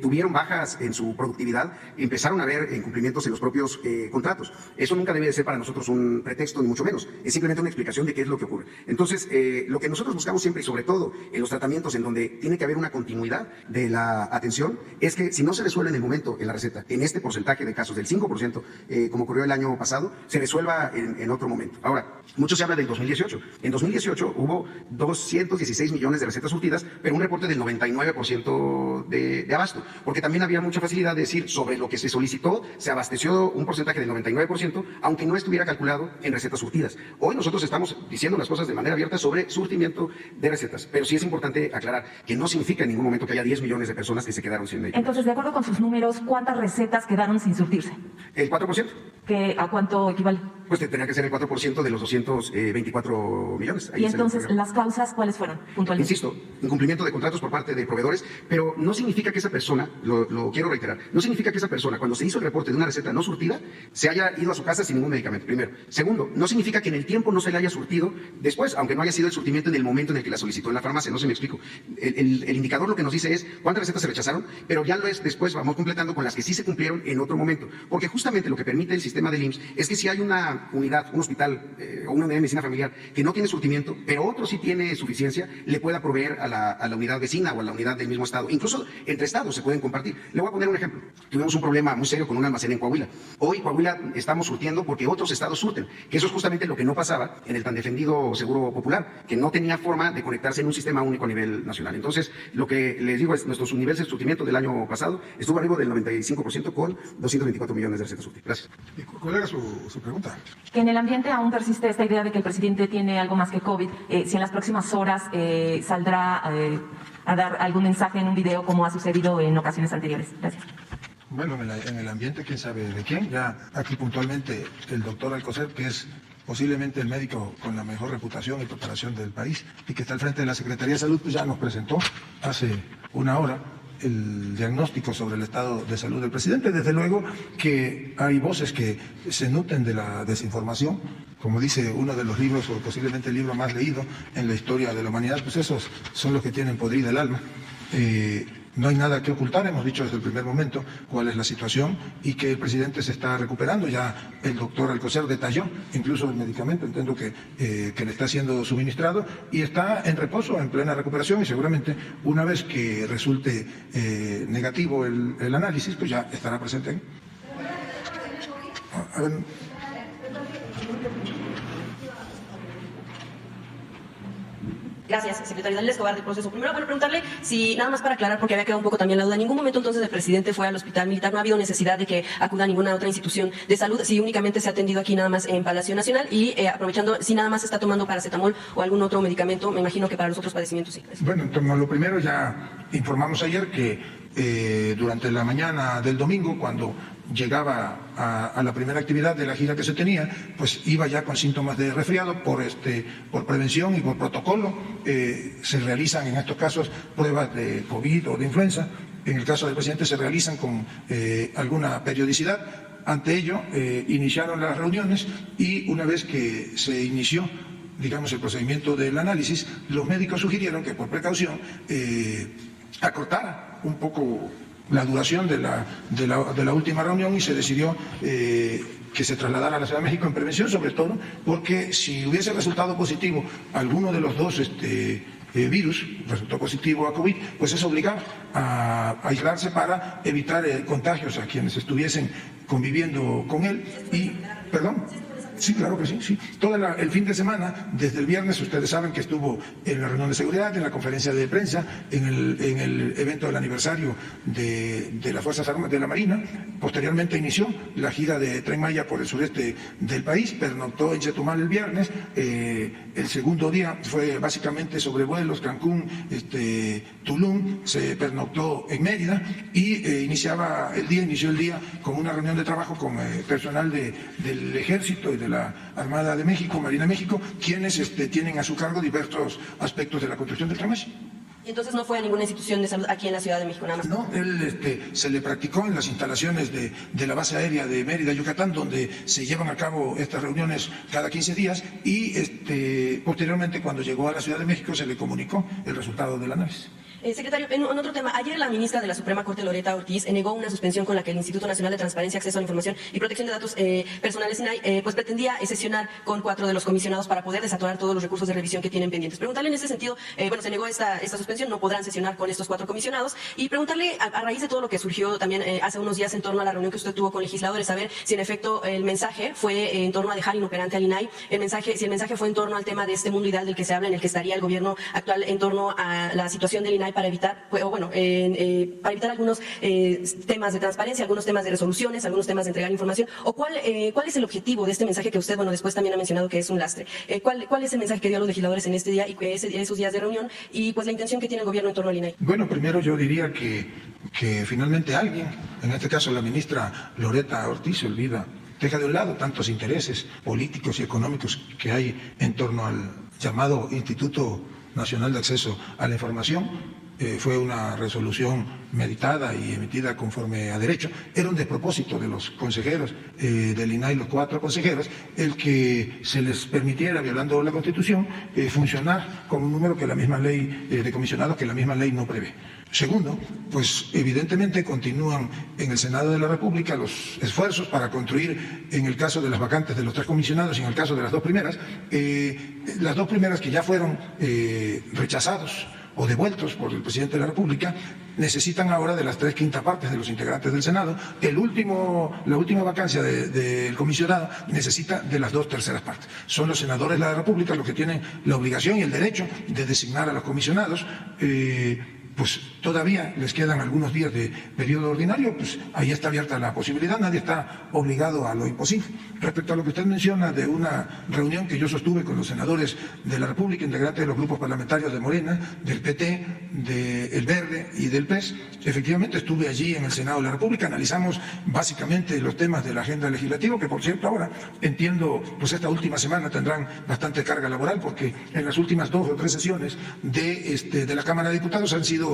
tuvieron bajas en su productividad y empezaron a haber incumplimientos en los propios contratos. Eso nunca debe de ser para nosotros un pretexto, ni mucho menos. Es simplemente una explicación de qué es lo que ocurre. Entonces, lo que nosotros buscamos siempre, y sobre todo en los tratamientos en donde tiene que haber una continuidad de la atención, es que si no se resuelve en el momento en la receta, en este porcentaje de casos del 5%, como ocurrió el año pasado, se resuelva en otro momento. Ahora, mucho se habla del 2018. En 2018 hubo 216 millones de recetas surtidas, pero un reporte del 99% de abasto, porque también había mucha facilidad de decir sobre lo que se solicitó, se abasteció un porcentaje del 99%, aunque no estuviera calculado en recetas surtidas. Hoy nosotros estamos diciendo las cosas de manera abierta sobre surtimiento de recetas, pero sí es importante aclarar que no significa en ningún momento que haya 10 millones de personas que se quedaron sin medicamentos. Entonces, de acuerdo con sus números, ¿cuántas recetas quedaron sin surtirse? El 4%. ¿A cuánto equivale? Pues tendría que ser el 4% de los 224 millones. Y entonces, ¿las causas cuáles fueron puntualmente? Insisto, incumplimiento de contratos por parte de proveedores, pero no significa que esa persona, lo quiero reiterar, no significa que esa persona, cuando se hizo el reporte de una receta no surtida, se haya ido a su casa sin ningún medicamento, primero. Segundo, no significa que en el tiempo no se le haya surtido después, aunque no haya sido el surtimiento en el momento en el que la solicitó en la farmacia, no se me explico. El indicador lo que nos dice es cuántas recetas se rechazaron, pero ya después vamos completando con las que sí se cumplieron en otro momento, porque justamente lo que permite el sistema del IMSS es que si hay una unidad, un hospital o una unidad de medicina familiar que no tiene surtimiento, pero otro sí tiene suficiencia, le pueda proveer a la unidad vecina o a la unidad del mismo estado. Incluso entre estados se pueden compartir. Le voy a poner un ejemplo. Tuvimos un problema muy serio con un almacén en Coahuila. Hoy Coahuila estamos surtiendo porque otros estados surten, que eso es justamente lo que no pasaba en el tan defendido Seguro Popular, que no tenía forma de conectarse en un sistema único a nivel nacional. Entonces, lo que les digo es, nuestros niveles de surtimiento del año pasado estuvo arriba del 95% con 224 millones de recetas surtidas. Gracias. ¿Cuál era su pregunta? Que en el ambiente aún persiste esta idea de que el presidente tiene algo más que COVID. Si en las próximas horas saldrá a dar algún mensaje en un video como ha sucedido en ocasiones anteriores. Gracias. Bueno, en el ambiente, quién sabe de quién. Ya aquí puntualmente el doctor Alcocer, que es posiblemente el médico con la mejor reputación y preparación del país y que está al frente de la Secretaría de Salud, pues ya nos presentó hace una hora el diagnóstico sobre el estado de salud del presidente. Desde luego que hay voces que se nutren de la desinformación, como dice uno de los libros, o posiblemente el libro más leído en la historia de la humanidad, pues esos son los que tienen podrida el alma. No hay nada que ocultar, hemos dicho desde el primer momento cuál es la situación y que el presidente se está recuperando. Ya el doctor Alcocer detalló incluso el medicamento, entiendo que le está siendo suministrado y está en reposo, en plena recuperación, y seguramente una vez que resulte negativo el análisis, pues ya estará presente ahí. A ver. Gracias, secretario Daniel Escobar del Proceso. Primero, bueno, preguntarle si, nada más para aclarar, porque había quedado un poco también la duda, en ningún momento entonces el presidente fue al hospital militar, no ha habido necesidad de que acuda a ninguna otra institución de salud, si únicamente se ha atendido aquí nada más en Palacio Nacional y aprovechando, si nada más está tomando paracetamol o algún otro medicamento, me imagino que para los otros padecimientos sí. Bueno, en torno a lo primero, ya informamos ayer que durante la mañana del domingo, cuando llegaba a la primera actividad de la gira que se tenía, pues iba ya con síntomas de resfriado por prevención y por protocolo. Se realizan en estos casos pruebas de COVID o de influenza. En el caso del presidente se realizan con alguna periodicidad. Ante ello, iniciaron las reuniones y una vez que se inició, digamos, el procedimiento del análisis, los médicos sugirieron que por precaución acortara un poco la duración de la última reunión y se decidió que se trasladara a la Ciudad de México en prevención, sobre todo porque si hubiese resultado positivo alguno de los dos virus, resultó positivo a COVID, pues eso obligaba a aislarse para evitar contagios a quienes estuviesen conviviendo con él. Y, perdón. Sí, claro que sí, sí. Todo el fin de semana, desde el viernes, ustedes saben que estuvo en la reunión de seguridad, en la conferencia de prensa, en el evento del aniversario de las Fuerzas Armadas de la Marina. Posteriormente inició la gira de Tren Maya por el sureste del país, pernoctó en Chetumal el viernes. El segundo día fue básicamente sobre vuelos, Cancún, Tulum, se pernoctó en Mérida y inició el día con una reunión de trabajo con personal del Ejército y de la Armada de México, Marina de México, quienes tienen a su cargo diversos aspectos de la construcción del Tren Maya. Entonces no fue a ninguna institución de salud aquí en la Ciudad de México, nada más. No, él se le practicó en las instalaciones de la base aérea de Mérida, Yucatán, donde se llevan a cabo estas reuniones cada 15 días y posteriormente cuando llegó a la Ciudad de México se le comunicó el resultado del análisis. Secretario, en otro tema, ayer la ministra de la Suprema Corte, Loreta Ortiz, negó una suspensión con la que el Instituto Nacional de Transparencia, Acceso a la Información y Protección de Datos Personales, INAI, pues pretendía sesionar con 4 de los comisionados para poder desatorar todos los recursos de revisión que tienen pendientes. Preguntarle en ese sentido, se negó esta suspensión, no podrán sesionar con estos 4 comisionados, y preguntarle a raíz de todo lo que surgió también hace unos días en torno a la reunión que usted tuvo con legisladores, saber si en efecto el mensaje fue en torno a dejar inoperante al INAI, si el mensaje fue en torno al tema de este mundo ideal del que se habla, en el que estaría el gobierno actual en torno a la situación del INAI para evitar algunos temas de transparencia, algunos temas de resoluciones, algunos temas de entregar información, o cuál es el objetivo de este mensaje que usted, después también ha mencionado que es un lastre. ¿Cuál es el mensaje que dio a los legisladores en este día y esos días de reunión y pues la intención que tiene el gobierno en torno al INAI? Bueno, primero yo diría que finalmente alguien, en este caso la ministra Loreta Ortiz, deja de un lado tantos intereses políticos y económicos que hay en torno al llamado Instituto Nacional de Acceso a la Información. Fue una resolución meditada y emitida conforme a derecho. Era un despropósito de los consejeros del INAI, los 4 consejeros, el que se les permitiera, violando la Constitución, funcionar con un número que la misma ley de comisionados, que la misma ley no prevé. Segundo, pues evidentemente continúan en el Senado de la República los esfuerzos para construir, en el caso de las vacantes de los 3 comisionados y en el caso de las 2 primeras que ya fueron rechazados o devueltos por el presidente de la República, necesitan ahora de las 3/5 partes de los integrantes del Senado. La última vacancia del comisionado necesita de las 2/3 partes. Son los senadores de la República los que tienen la obligación y el derecho de designar a los comisionados. Pues todavía les quedan algunos días de periodo ordinario, pues ahí está abierta la posibilidad, nadie está obligado a lo imposible. Respecto a lo que usted menciona de una reunión que yo sostuve con los senadores de la República, integrantes de los grupos parlamentarios de Morena, del PT, del Verde y del PES, efectivamente estuve allí en el Senado de la República, analizamos básicamente los temas de la agenda legislativa, que por cierto ahora entiendo, pues esta última semana tendrán bastante carga laboral, porque en las últimas 2 o 3 sesiones de la Cámara de Diputados han sido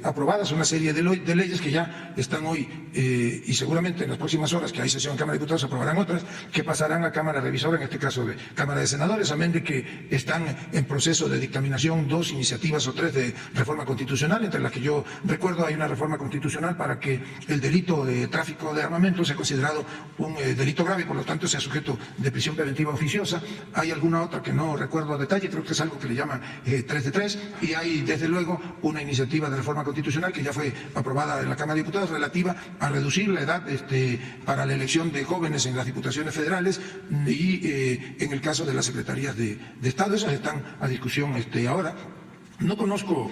aprobadas una serie de leyes que ya están hoy y seguramente en las próximas horas que hay sesión en Cámara de Diputados se aprobarán otras que pasarán a Cámara Revisora, en este caso de Cámara de Senadores, amén de que están en proceso de dictaminación 2 iniciativas o 3 de reforma constitucional, entre las que yo recuerdo hay una reforma constitucional para que el delito de tráfico de armamento sea considerado un delito grave y por lo tanto sea sujeto de prisión preventiva oficiosa. Hay alguna otra que no recuerdo a detalle, creo que es algo que le llaman 3 de 3, y hay desde luego una iniciativa de reforma constitucional que ya fue aprobada en la Cámara de Diputados relativa a reducir la edad para la elección de jóvenes en las diputaciones federales y en el caso de las secretarías de Estado. Esas están a discusión ahora. No conozco,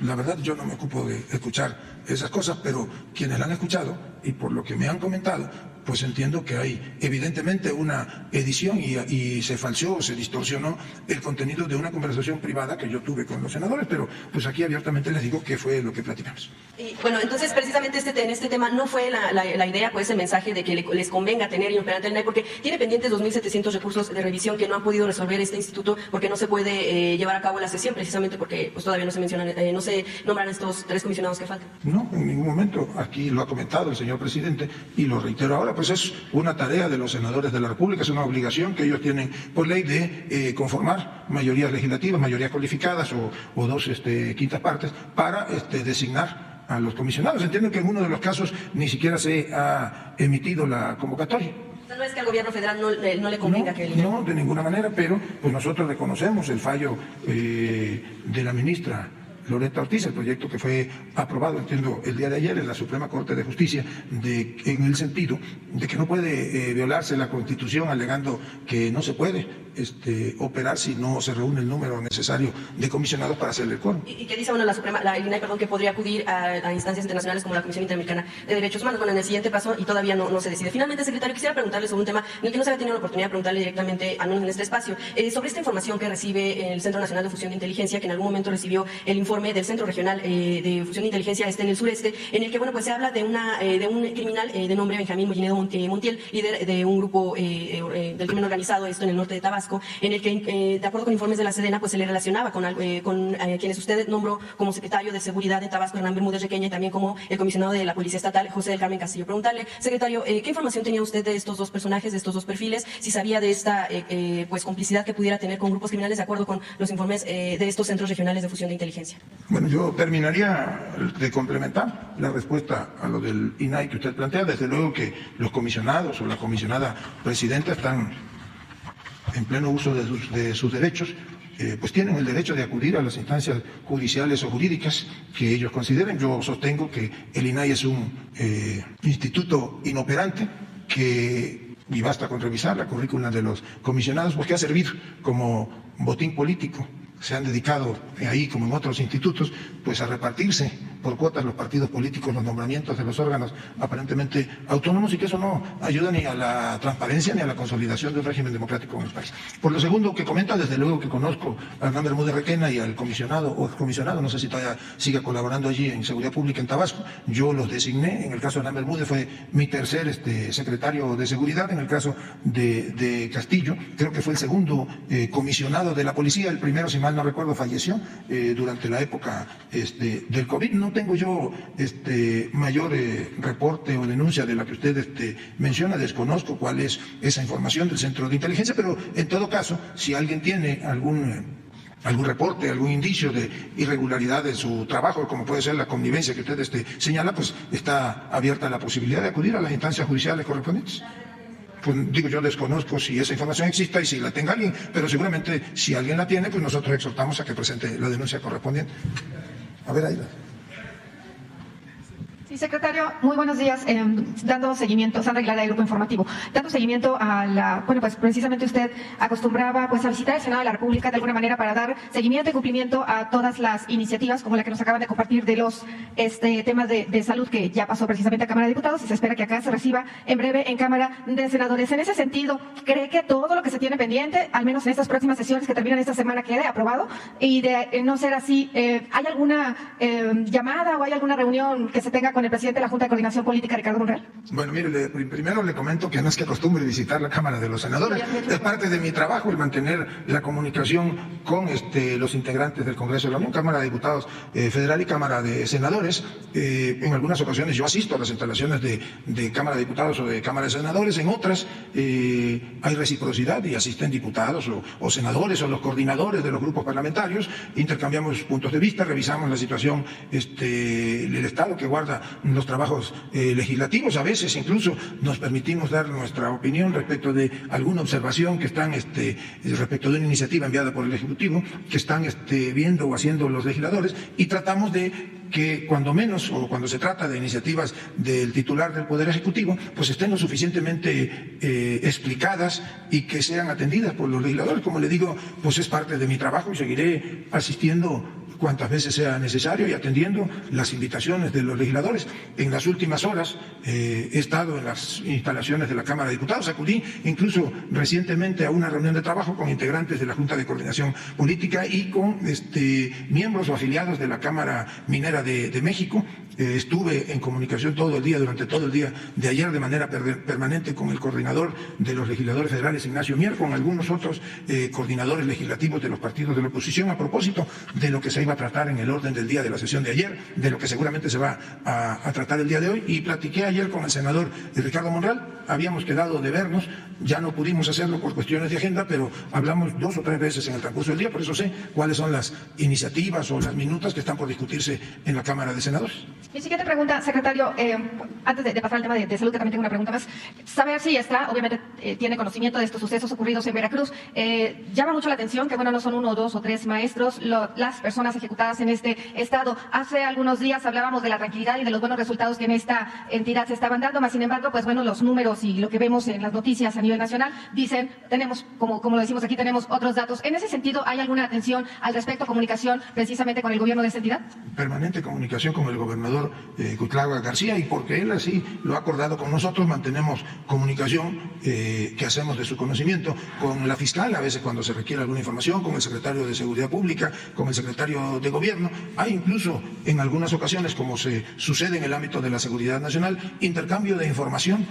la verdad yo no me ocupo de escuchar esas cosas, pero quienes la han escuchado y por lo que me han comentado, pues entiendo que hay evidentemente una edición y se falseó o se distorsionó el contenido de una conversación privada que yo tuve con los senadores, pero pues aquí abiertamente les digo qué fue lo que platicamos. Y, bueno, entonces precisamente en este tema no fue la idea, pues el mensaje de que les convenga tener inoperante el INAI, porque tiene pendientes 2.700 recursos de revisión que no han podido resolver este instituto, porque no se puede llevar a cabo la sesión, precisamente porque pues todavía no se mencionan, no se nombran estos 3 comisionados que faltan. No, en ningún momento. Aquí lo ha comentado el señor presidente y lo reitero ahora, pues es una tarea de los senadores de la República, es una obligación que ellos tienen por ley de conformar mayorías legislativas, mayorías cualificadas o 2/5 partes para designar a los comisionados. Entiendo que en uno de los casos ni siquiera se ha emitido la convocatoria. No es que al gobierno federal no le convenga que el... No, de ninguna manera, pero pues nosotros reconocemos el fallo de la ministra Loretta Ortiz, el proyecto que fue aprobado, entiendo, el día de ayer en la Suprema Corte de Justicia, en el sentido de que no puede violarse la Constitución, alegando que no se puede operar si no se reúne el número necesario de comisionados para hacerle el quórum. ¿Y qué dice el INAI, que podría acudir a instancias internacionales como la Comisión Interamericana de Derechos Humanos? Bueno, en el siguiente paso, y todavía no se decide. Finalmente, secretario, quisiera preguntarle sobre un tema en el que no se había tenido la oportunidad de preguntarle directamente, al menos en este espacio, sobre esta información que recibe el Centro Nacional de Fusión de Inteligencia, que en algún momento recibió el informe del Centro Regional de Fusión de Inteligencia en el sureste, en el que, bueno, pues se habla de un criminal de nombre Benjamín Mollinedo Montiel, líder de un grupo del crimen organizado, esto en el norte de Tabasco, en el que, de acuerdo con informes de la Sedena, pues se le relacionaba con quienes usted nombró como secretario de Seguridad de Tabasco, Hernán Bermúdez Requeña, y también como el comisionado de la Policía Estatal, José del Carmen Castillo. Preguntarle, secretario, ¿qué información tenía usted de estos dos personajes, de estos dos perfiles? Si sabía de esta pues complicidad que pudiera tener con grupos criminales, de acuerdo con los informes de estos centros regionales de fusión de inteligencia. Bueno, yo terminaría de complementar la respuesta a lo del INAI que usted plantea. Desde luego que los comisionados o la comisionada presidenta están en pleno uso de sus derechos, pues tienen el derecho de acudir a las instancias judiciales o jurídicas que ellos consideren. Yo sostengo que el INAI es un instituto inoperante y basta con revisar la currícula de los comisionados, porque ha servido como botín político. Se han dedicado ahí, como en otros institutos, pues a repartirse por cuotas los partidos políticos, los nombramientos de los órganos aparentemente autónomos, y que eso no ayuda ni a la transparencia ni a la consolidación del régimen democrático en el país. Por lo segundo que comenta, desde luego que conozco a Hernán Bermúdez Requena y al comisionado o excomisionado, no sé si todavía siga colaborando allí en Seguridad Pública en Tabasco. Yo los designé. En el caso de Hernán Bermúdez fue mi tercer secretario de Seguridad. En el caso de Castillo, creo que fue el segundo comisionado de la policía. El primero, si mal no recuerdo, falleció durante la época del COVID. No tengo yo mayor reporte o denuncia de la que usted menciona. Desconozco cuál es esa información del Centro de Inteligencia, pero en todo caso, si alguien tiene algún reporte, algún indicio de irregularidad de su trabajo, como puede ser la connivencia que usted señala, pues está abierta la posibilidad de acudir a las instancias judiciales correspondientes. Pues digo, yo desconozco si esa información exista y si la tenga alguien, pero seguramente si alguien la tiene, pues nosotros exhortamos a que presente la denuncia correspondiente. A ver, Aida. Sí, secretario, muy buenos días. Dando seguimiento, Sandra Aguilar, del Grupo Informativo, dando seguimiento a pues precisamente usted acostumbraba pues a visitar el Senado de la República de alguna manera para dar seguimiento y cumplimiento a todas las iniciativas como la que nos acaban de compartir de los temas de salud, que ya pasó precisamente a Cámara de Diputados y se espera que acá se reciba en breve en Cámara de Senadores. En ese sentido, ¿cree que todo lo que se tiene pendiente, al menos en estas próximas sesiones que terminan esta semana, quede aprobado? Y de no ser así, ¿hay alguna llamada o hay alguna reunión que se tenga con el presidente de la Junta de Coordinación Política, Ricardo Monreal? Bueno, mire, primero le comento que no es que acostumbre visitar la Cámara de los Senadores. Es parte de mi trabajo el mantener la comunicación con los integrantes del Congreso de la Unión, Cámara de Diputados Federal y Cámara de Senadores. En algunas ocasiones yo asisto a las instalaciones de Cámara de Diputados o de Cámara de Senadores. En otras hay reciprocidad y asisten diputados o senadores o los coordinadores de los grupos parlamentarios. Intercambiamos puntos de vista, revisamos la situación del Estado que guarda los trabajos legislativos. A veces incluso nos permitimos dar nuestra opinión respecto de alguna observación que están respecto de una iniciativa enviada por el Ejecutivo que están viendo o haciendo los legisladores, y tratamos de que cuando menos, o cuando se trata de iniciativas del titular del Poder Ejecutivo, pues estén lo suficientemente explicadas y que sean atendidas por los legisladores. Como le digo, pues es parte de mi trabajo y seguiré asistiendo cuantas veces sea necesario y atendiendo las invitaciones de los legisladores. En las últimas horas he estado en las instalaciones de la Cámara de Diputados, acudí incluso recientemente a una reunión de trabajo con integrantes de la Junta de Coordinación Política y con miembros o afiliados de la Cámara Minera de México. Estuve en comunicación todo el día, durante todo el día de ayer, de manera permanente con el coordinador de los legisladores federales, Ignacio Mier, con algunos otros coordinadores legislativos de los partidos de la oposición, a propósito de lo que se iba a tratar en el orden del día de la sesión de ayer, de lo que seguramente se va a tratar el día de hoy. Y platiqué ayer con el senador Ricardo Monreal. Habíamos quedado de vernos, ya no pudimos hacerlo por cuestiones de agenda, pero hablamos 2 o 3 veces en el transcurso del día, por eso sé cuáles son las iniciativas o las minutas que están por discutirse en la Cámara de Senadores. Mi siguiente pregunta, secretario, antes de pasar al tema de salud, que también tengo una pregunta más, saber si está, obviamente tiene conocimiento de estos sucesos ocurridos en Veracruz. Llama mucho la atención que, bueno, no son 1, 2 o 3 maestros las personas ejecutadas en este estado. Hace algunos días hablábamos de la tranquilidad y de los buenos resultados que en esta entidad se estaban dando, más sin embargo, pues bueno, los números y lo que vemos en las noticias a nivel nacional dicen, tenemos, como lo decimos aquí, tenemos otros datos. En ese sentido, ¿hay alguna atención al respecto, comunicación precisamente con el gobierno de esta entidad? Permanente comunicación con el gobernador Cuitlagua García, y porque él así lo ha acordado con nosotros, mantenemos comunicación que hacemos de su conocimiento con la fiscal, a veces cuando se requiere alguna información, con el secretario de Seguridad Pública, con el secretario de Gobierno. Hay incluso en algunas ocasiones, como se sucede en el ámbito de la seguridad nacional, intercambio de información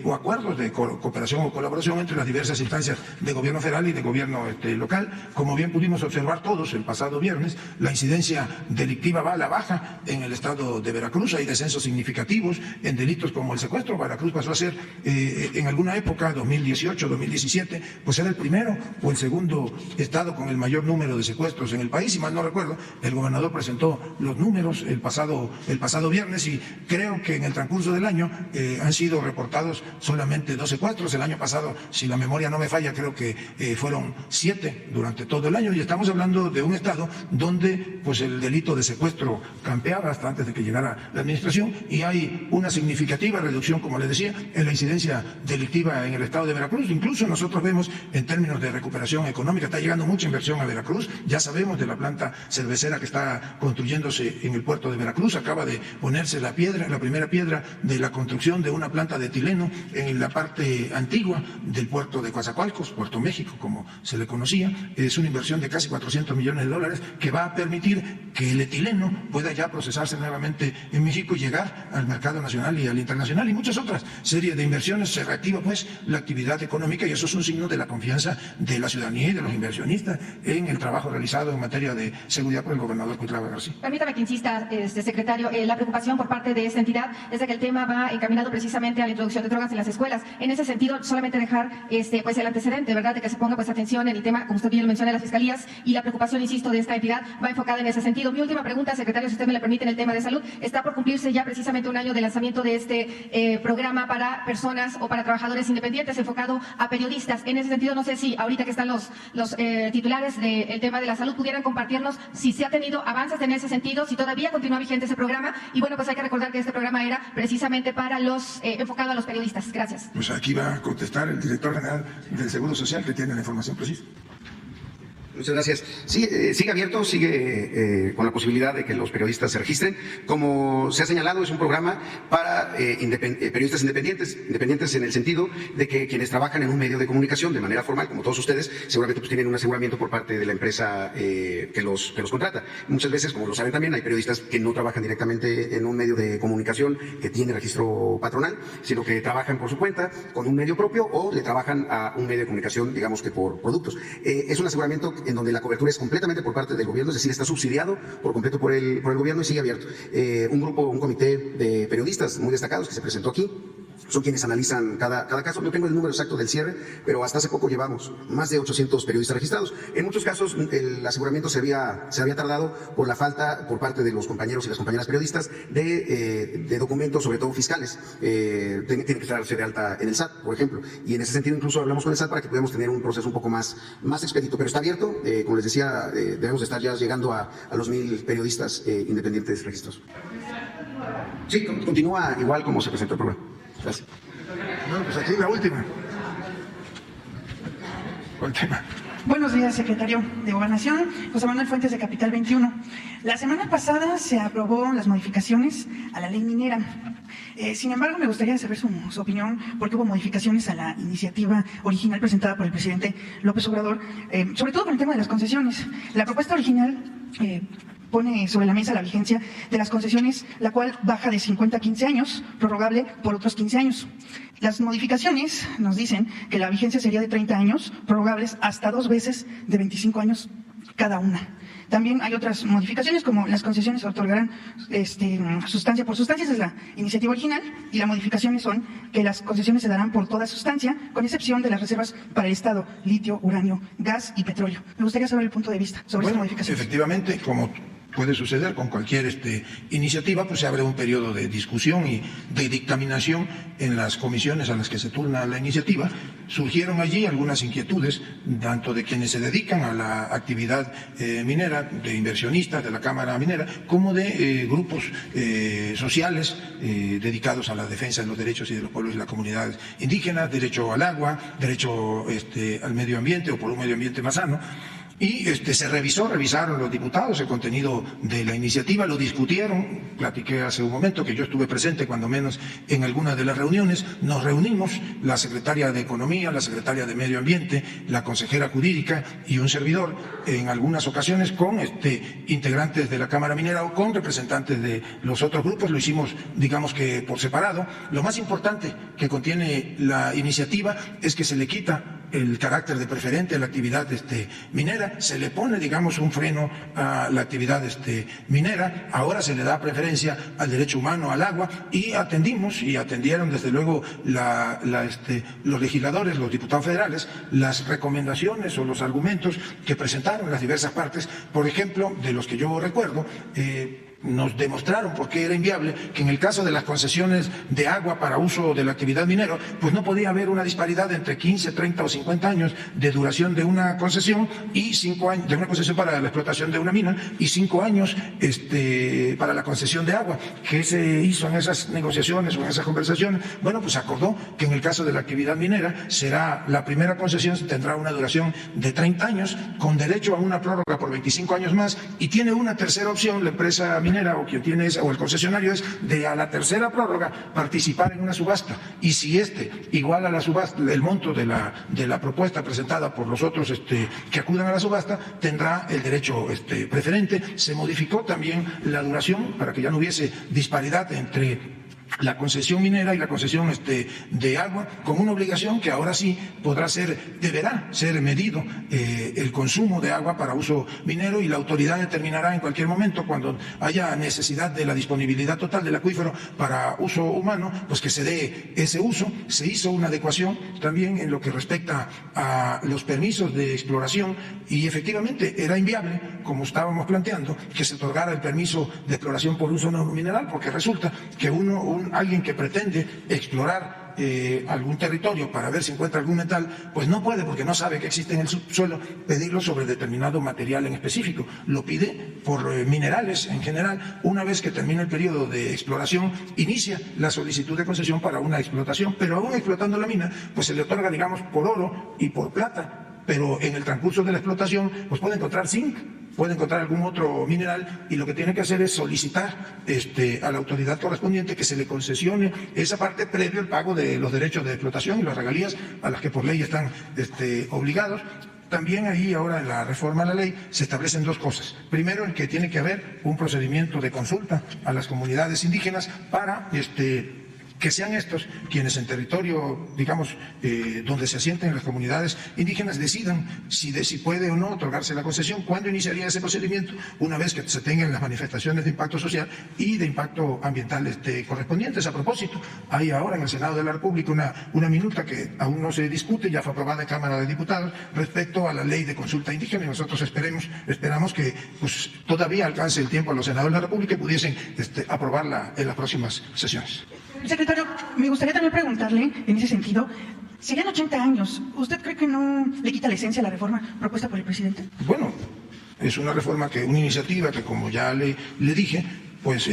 o acuerdos de cooperación o colaboración entre las diversas instancias de gobierno federal y de gobierno local. Como bien pudimos observar todos el pasado viernes, la incidencia delictiva va a la baja en el estado de Veracruz. Hay descensos significativos en delitos como el secuestro. Veracruz pasó a ser en alguna época, 2018, 2017, pues era el primero o el segundo estado con el mayor número de secuestros en el país. Si mal no recuerdo, el gobernador presentó los números el pasado viernes, y creo que en el transcurso del año han sido reportados solamente 2 secuestros. El año pasado, si la memoria no me falla, creo que fueron 7 durante todo el año, y estamos hablando de un estado donde pues el delito de secuestro campeaba hasta antes de que llegara la administración, y hay una significativa reducción, como les decía, en la incidencia delictiva en el estado de Veracruz. Incluso nosotros vemos en términos de recuperación económica, está llegando mucha inversión a Veracruz. Ya sabemos de la planta cervecera que está construyéndose en el puerto de Veracruz. Acaba de ponerse la primera piedra de la construcción de una planta de etileno en la parte antigua del puerto de Coatzacoalcos, Puerto México, como se le conocía. Es una inversión de casi $400 millones que va a permitir que el etileno pueda ya procesarse nuevamente en México y llegar al mercado nacional y al internacional, y muchas otras series de inversiones. Se reactiva pues la actividad económica, y eso es un signo de la confianza de la ciudadanía y de los inversionistas en el trabajo realizado en materia de seguridad por el gobernador Cuitlagua García. Permítame que insista, secretario, la preocupación por parte de esta entidad es de que el tema va encaminado precisamente a la introducción de drogas en las escuelas. En ese sentido, solamente dejar pues el antecedente, ¿verdad?, de que se ponga pues atención en el tema, como usted bien lo menciona, de las fiscalías, y la preocupación, insisto, de esta entidad va enfocada en ese sentido. Mi última pregunta, secretario, si usted me la permite, en el tema de salud. Está por cumplirse ya precisamente un año de lanzamiento de este programa para personas o para trabajadores independientes enfocado a periodistas. En ese sentido, no sé si ahorita que están los titulares del tema de la salud pudieran compartirnos si se ha tenido avances en ese sentido, si todavía continúa vigente ese programa. Y bueno, pues hay que recordar que este programa era precisamente para enfocado a los periodistas. Gracias. Pues aquí va a contestar el director general del Seguro Social, que tiene la información precisa. Muchas gracias. Sí, sigue abierto, sigue con la posibilidad de que los periodistas se registren. Como se ha señalado, es un programa para periodistas independientes en el sentido de que quienes trabajan en un medio de comunicación de manera formal, como todos ustedes, seguramente pues tienen un aseguramiento por parte de la empresa que los contrata. Muchas veces, como lo saben también, hay periodistas que no trabajan directamente en un medio de comunicación que tiene registro patronal, sino que trabajan por su cuenta con un medio propio, o le trabajan a un medio de comunicación, digamos que por productos. Es un aseguramiento en donde la cobertura es completamente por parte del gobierno, es decir, está subsidiado por completo por el gobierno, y sigue abierto. Un comité de periodistas muy destacados que se presentó aquí son quienes analizan cada caso. No tengo el número exacto del cierre, pero hasta hace poco llevamos más de 800 periodistas registrados. En muchos casos el aseguramiento se había tardado por la falta por parte de los compañeros y las compañeras periodistas de documentos, sobre todo fiscales. Tienen que darse de alta en el SAT, por ejemplo, y en ese sentido incluso hablamos con el SAT para que podamos tener un proceso un poco más expedito, pero está abierto. Como les decía, debemos estar ya llegando a los 1000 periodistas independientes registrados. Sí, continúa igual como se presentó el programa. Gracias. Bueno, pues aquí la última. ¿Cuál tema? Buenos días, secretario de Gobernación. José Manuel Fuentes, de Capital 21. La semana pasada se aprobó las modificaciones a la ley minera. Sin embargo, me gustaría saber su opinión, porque hubo modificaciones a la iniciativa original presentada por el presidente López Obrador, sobre todo con el tema de las concesiones. La propuesta original pone sobre la mesa la vigencia de las concesiones, la cual baja de 50 a 15 años, prorrogable por otros 15 años. Las modificaciones nos dicen que la vigencia sería de 30 años, prorrogables hasta 2 veces de 25 años cada una. También hay otras modificaciones, como las concesiones se otorgarán sustancia por sustancia, esa es la iniciativa original, y las modificaciones son que las concesiones se darán por toda sustancia, con excepción de las reservas para el Estado, litio, uranio, gas y petróleo. Me gustaría saber el punto de vista sobre estas modificaciones. Efectivamente, como puede suceder con cualquier iniciativa, pues se abre un periodo de discusión y de dictaminación en las comisiones a las que se turna la iniciativa. Surgieron allí algunas inquietudes, tanto de quienes se dedican a la actividad minera, de inversionistas de la Cámara Minera, como de grupos sociales dedicados a la defensa de los derechos y de los pueblos y las comunidades indígenas, derecho al agua, derecho al medio ambiente o por un medio ambiente más sano. Y revisaron los diputados el contenido de la iniciativa, lo discutieron, platiqué hace un momento que yo estuve presente cuando menos en algunas de las reuniones, nos reunimos, la secretaria de Economía, la secretaria de Medio Ambiente, la consejera jurídica y un servidor, en algunas ocasiones con integrantes de la Cámara Minera o con representantes de los otros grupos, lo hicimos digamos que por separado. Lo más importante que contiene la iniciativa es que se le quita el carácter de preferente a la actividad minera, se le pone, digamos, un freno a la actividad minera, ahora se le da preferencia al derecho humano, al agua, y atendieron desde luego los legisladores, los diputados federales, las recomendaciones o los argumentos que presentaron las diversas partes. Por ejemplo, de los que yo recuerdo, nos demostraron por qué era inviable que en el caso de las concesiones de agua para uso de la actividad minera, pues no podía haber una disparidad entre 15, 30 o 50 años de duración de una concesión y 5 años de una concesión para la explotación de una mina y 5 años para la concesión de agua. ¿Qué se hizo en esas negociaciones o en esas conversaciones? Bueno, pues acordó que en el caso de la actividad minera será la primera concesión, tendrá una duración de 30 años con derecho a una prórroga por 25 años más, y tiene una tercera opción la empresa minera o quien tiene esa, o el concesionario, es de a la tercera prórroga participar en una subasta, y si igual a la subasta el monto de la propuesta presentada por los otros que acudan a la subasta, tendrá el derecho preferente. Se modificó también la duración para que ya no hubiese disparidad entre la concesión minera y la concesión de agua, con una obligación que ahora sí deberá ser medido el consumo de agua para uso minero, y la autoridad determinará en cualquier momento, cuando haya necesidad de la disponibilidad total del acuífero para uso humano, pues que se dé ese uso. Se hizo una adecuación también en lo que respecta a los permisos de exploración, y efectivamente era inviable, como estábamos planteando, que se otorgara el permiso de exploración por uso no mineral, porque resulta que alguien que pretende explorar algún territorio para ver si encuentra algún metal, pues no puede, porque no sabe que existe en el subsuelo, pedirlo sobre determinado material en específico. Lo pide por minerales en general. Una vez que termina el periodo de exploración, inicia la solicitud de concesión para una explotación, pero aún explotando la mina, pues se le otorga, digamos, por oro y por plata, pero en el transcurso de la explotación pues puede encontrar zinc, puede encontrar algún otro mineral, y lo que tiene que hacer es solicitar a la autoridad correspondiente que se le concesione esa parte previo al pago de los derechos de explotación y las regalías a las que por ley están obligados. También ahí ahora en la reforma a la ley se establecen dos cosas. Primero, el que tiene que haber un procedimiento de consulta a las comunidades indígenas para que sean estos quienes en territorio, digamos, donde se asienten las comunidades indígenas, decidan si puede o no otorgarse la concesión. ¿Cuándo iniciaría ese procedimiento? Una vez que se tengan las manifestaciones de impacto social y de impacto ambiental correspondientes. A propósito, hay ahora en el Senado de la República una minuta que aún no se discute, ya fue aprobada en Cámara de Diputados, respecto a la ley de consulta indígena, y nosotros esperamos que pues todavía alcance el tiempo a los senadores de la República y pudiesen aprobarla en las próximas sesiones. Secretario, me gustaría también preguntarle, en ese sentido, serían 80 años. ¿Usted cree que no le quita la esencia a la reforma propuesta por el presidente? Bueno, es una reforma una iniciativa que, como ya le dije, pues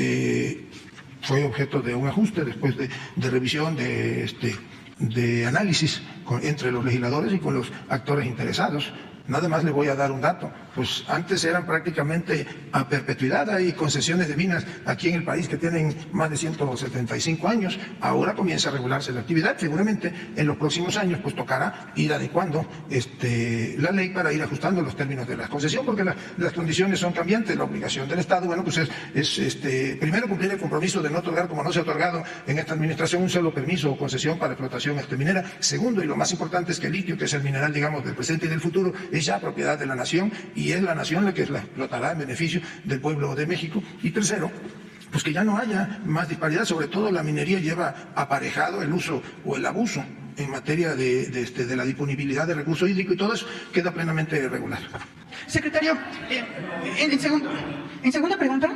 fue objeto de un ajuste después de revisión, de análisis entre los legisladores y con los actores interesados. Nada más le voy a dar un dato. Pues antes eran prácticamente a perpetuidad. Hay concesiones de minas aquí en el país que tienen más de 175 años. Ahora comienza a regularse la actividad. Seguramente en los próximos años pues tocará ir adecuando la ley para ir ajustando los términos de la concesión, porque las condiciones son cambiantes. La obligación del Estado, bueno, pues es primero cumplir el compromiso de no otorgar, como no se ha otorgado en esta administración, un solo permiso o concesión para explotación minera. Segundo, y lo más importante, es que el litio, que es el mineral, digamos, del presente y del futuro, es ya propiedad de la nación, y es la nación la que la explotará en beneficio del pueblo de México. Y tercero, pues que ya no haya más disparidad. Sobre todo la minería lleva aparejado el uso o el abuso en materia de la disponibilidad de recursos hídricos y todo eso queda plenamente regular. Secretario, en segunda pregunta,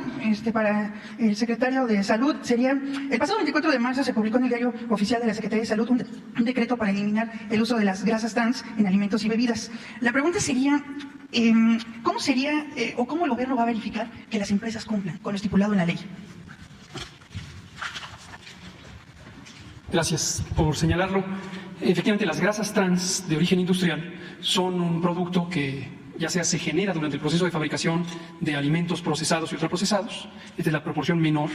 para el secretario de Salud, sería, el pasado 24 de marzo se publicó en el Diario Oficial de la Secretaría de Salud un decreto para eliminar el uso de las grasas trans en alimentos y bebidas. La pregunta sería, ¿cómo sería o cómo el gobierno va a verificar que las empresas cumplan con lo estipulado en la ley? Gracias por señalarlo. Efectivamente, las grasas trans de origen industrial son un producto que ya sea se genera durante el proceso de fabricación de alimentos procesados y ultraprocesados, esta es la proporción menor,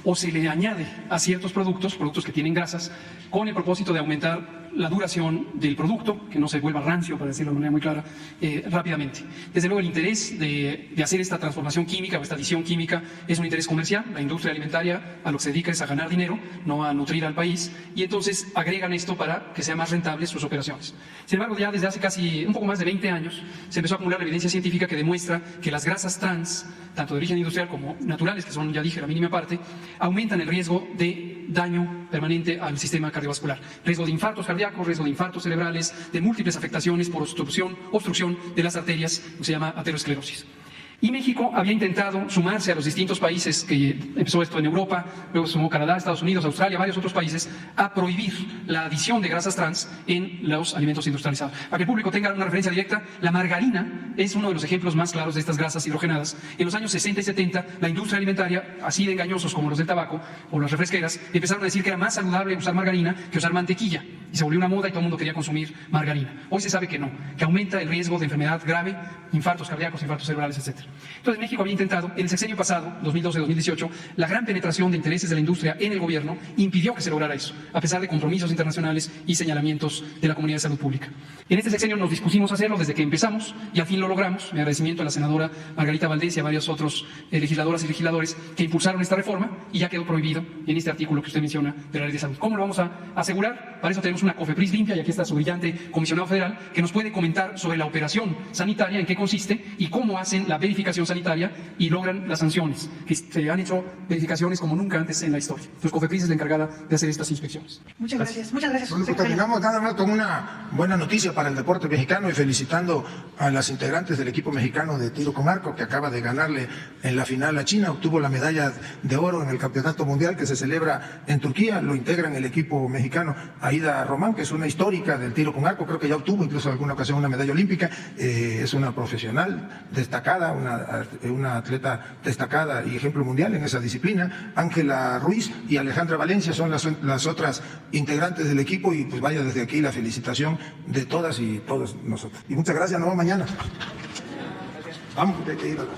o se le añade a ciertos productos que tienen grasas, con el propósito de aumentar la duración del producto, que no se vuelva rancio, para decirlo de manera muy clara, rápidamente. Desde luego, el interés de hacer esta transformación química o esta adición química es un interés comercial. La industria alimentaria a lo que se dedica es a ganar dinero, no a nutrir al país, y entonces agregan esto para que sean más rentables sus operaciones. Sin embargo, ya desde hace casi un poco más de 20 años se empezó a acumular la evidencia científica que demuestra que las grasas trans, tanto de origen industrial como naturales, que son, ya dije, la mínima parte, aumentan el riesgo de daño permanente al sistema cardiovascular, riesgo de infartos cardíacos, riesgo de infartos cerebrales, de múltiples afectaciones por obstrucción de las arterias, que se llama aterosclerosis. Y México había intentado sumarse a los distintos países, que empezó esto en Europa, luego se sumó Canadá, Estados Unidos, Australia, varios otros países, a prohibir la adición de grasas trans en los alimentos industrializados. Para que el público tenga una referencia directa, la margarina es uno de los ejemplos más claros de estas grasas hidrogenadas. En los años 60 y 70, la industria alimentaria, así de engañosos como los del tabaco o las refresqueras, empezaron a decir que era más saludable usar margarina que usar mantequilla. Y se volvió una moda y todo el mundo quería consumir margarina. Hoy se sabe que no, que aumenta el riesgo de enfermedad grave, infartos cardíacos, infartos cerebrales, etc. Entonces México había intentado, en el sexenio pasado, 2012-2018, la gran penetración de intereses de la industria en el gobierno impidió que se lograra eso, a pesar de compromisos internacionales y señalamientos de la comunidad de salud pública. En este sexenio nos dispusimos a hacerlo desde que empezamos y al fin lo logramos. Mi agradecimiento a la senadora Margarita Valdés y a varios otros legisladoras y legisladores que impulsaron esta reforma, y ya quedó prohibido en este artículo que usted menciona de la Ley de Salud. ¿Cómo lo vamos a asegurar? Para eso tenemos una COFEPRIS limpia, y aquí está su brillante comisionado federal, que nos puede comentar sobre la operación sanitaria, en qué consiste y cómo hacen la verificación sanitaria y logran las sanciones, que se han hecho verificaciones como nunca antes en la historia. Entonces COFEPRIS es la encargada de hacer estas inspecciones. Muchas gracias. Muchas gracias. Bueno, pues terminamos nada más con una buena noticia para el deporte mexicano, y felicitando a las integrantes del equipo mexicano de tiro con arco, que acaba de ganarle en la final a China, obtuvo la medalla de oro en el campeonato mundial que se celebra en Turquía. Lo integran el equipo mexicano Aida Román, que es una histórica del tiro con arco, creo que ya obtuvo incluso en alguna ocasión una medalla olímpica, es una profesional destacada, una atleta destacada y ejemplo mundial en esa disciplina. Ángela Ruiz y Alejandra Valencia son las otras integrantes del equipo, y pues vaya desde aquí la felicitación de todas y todos nosotros. Y muchas gracias, nos vemos mañana. Vamos, hay que ir a la...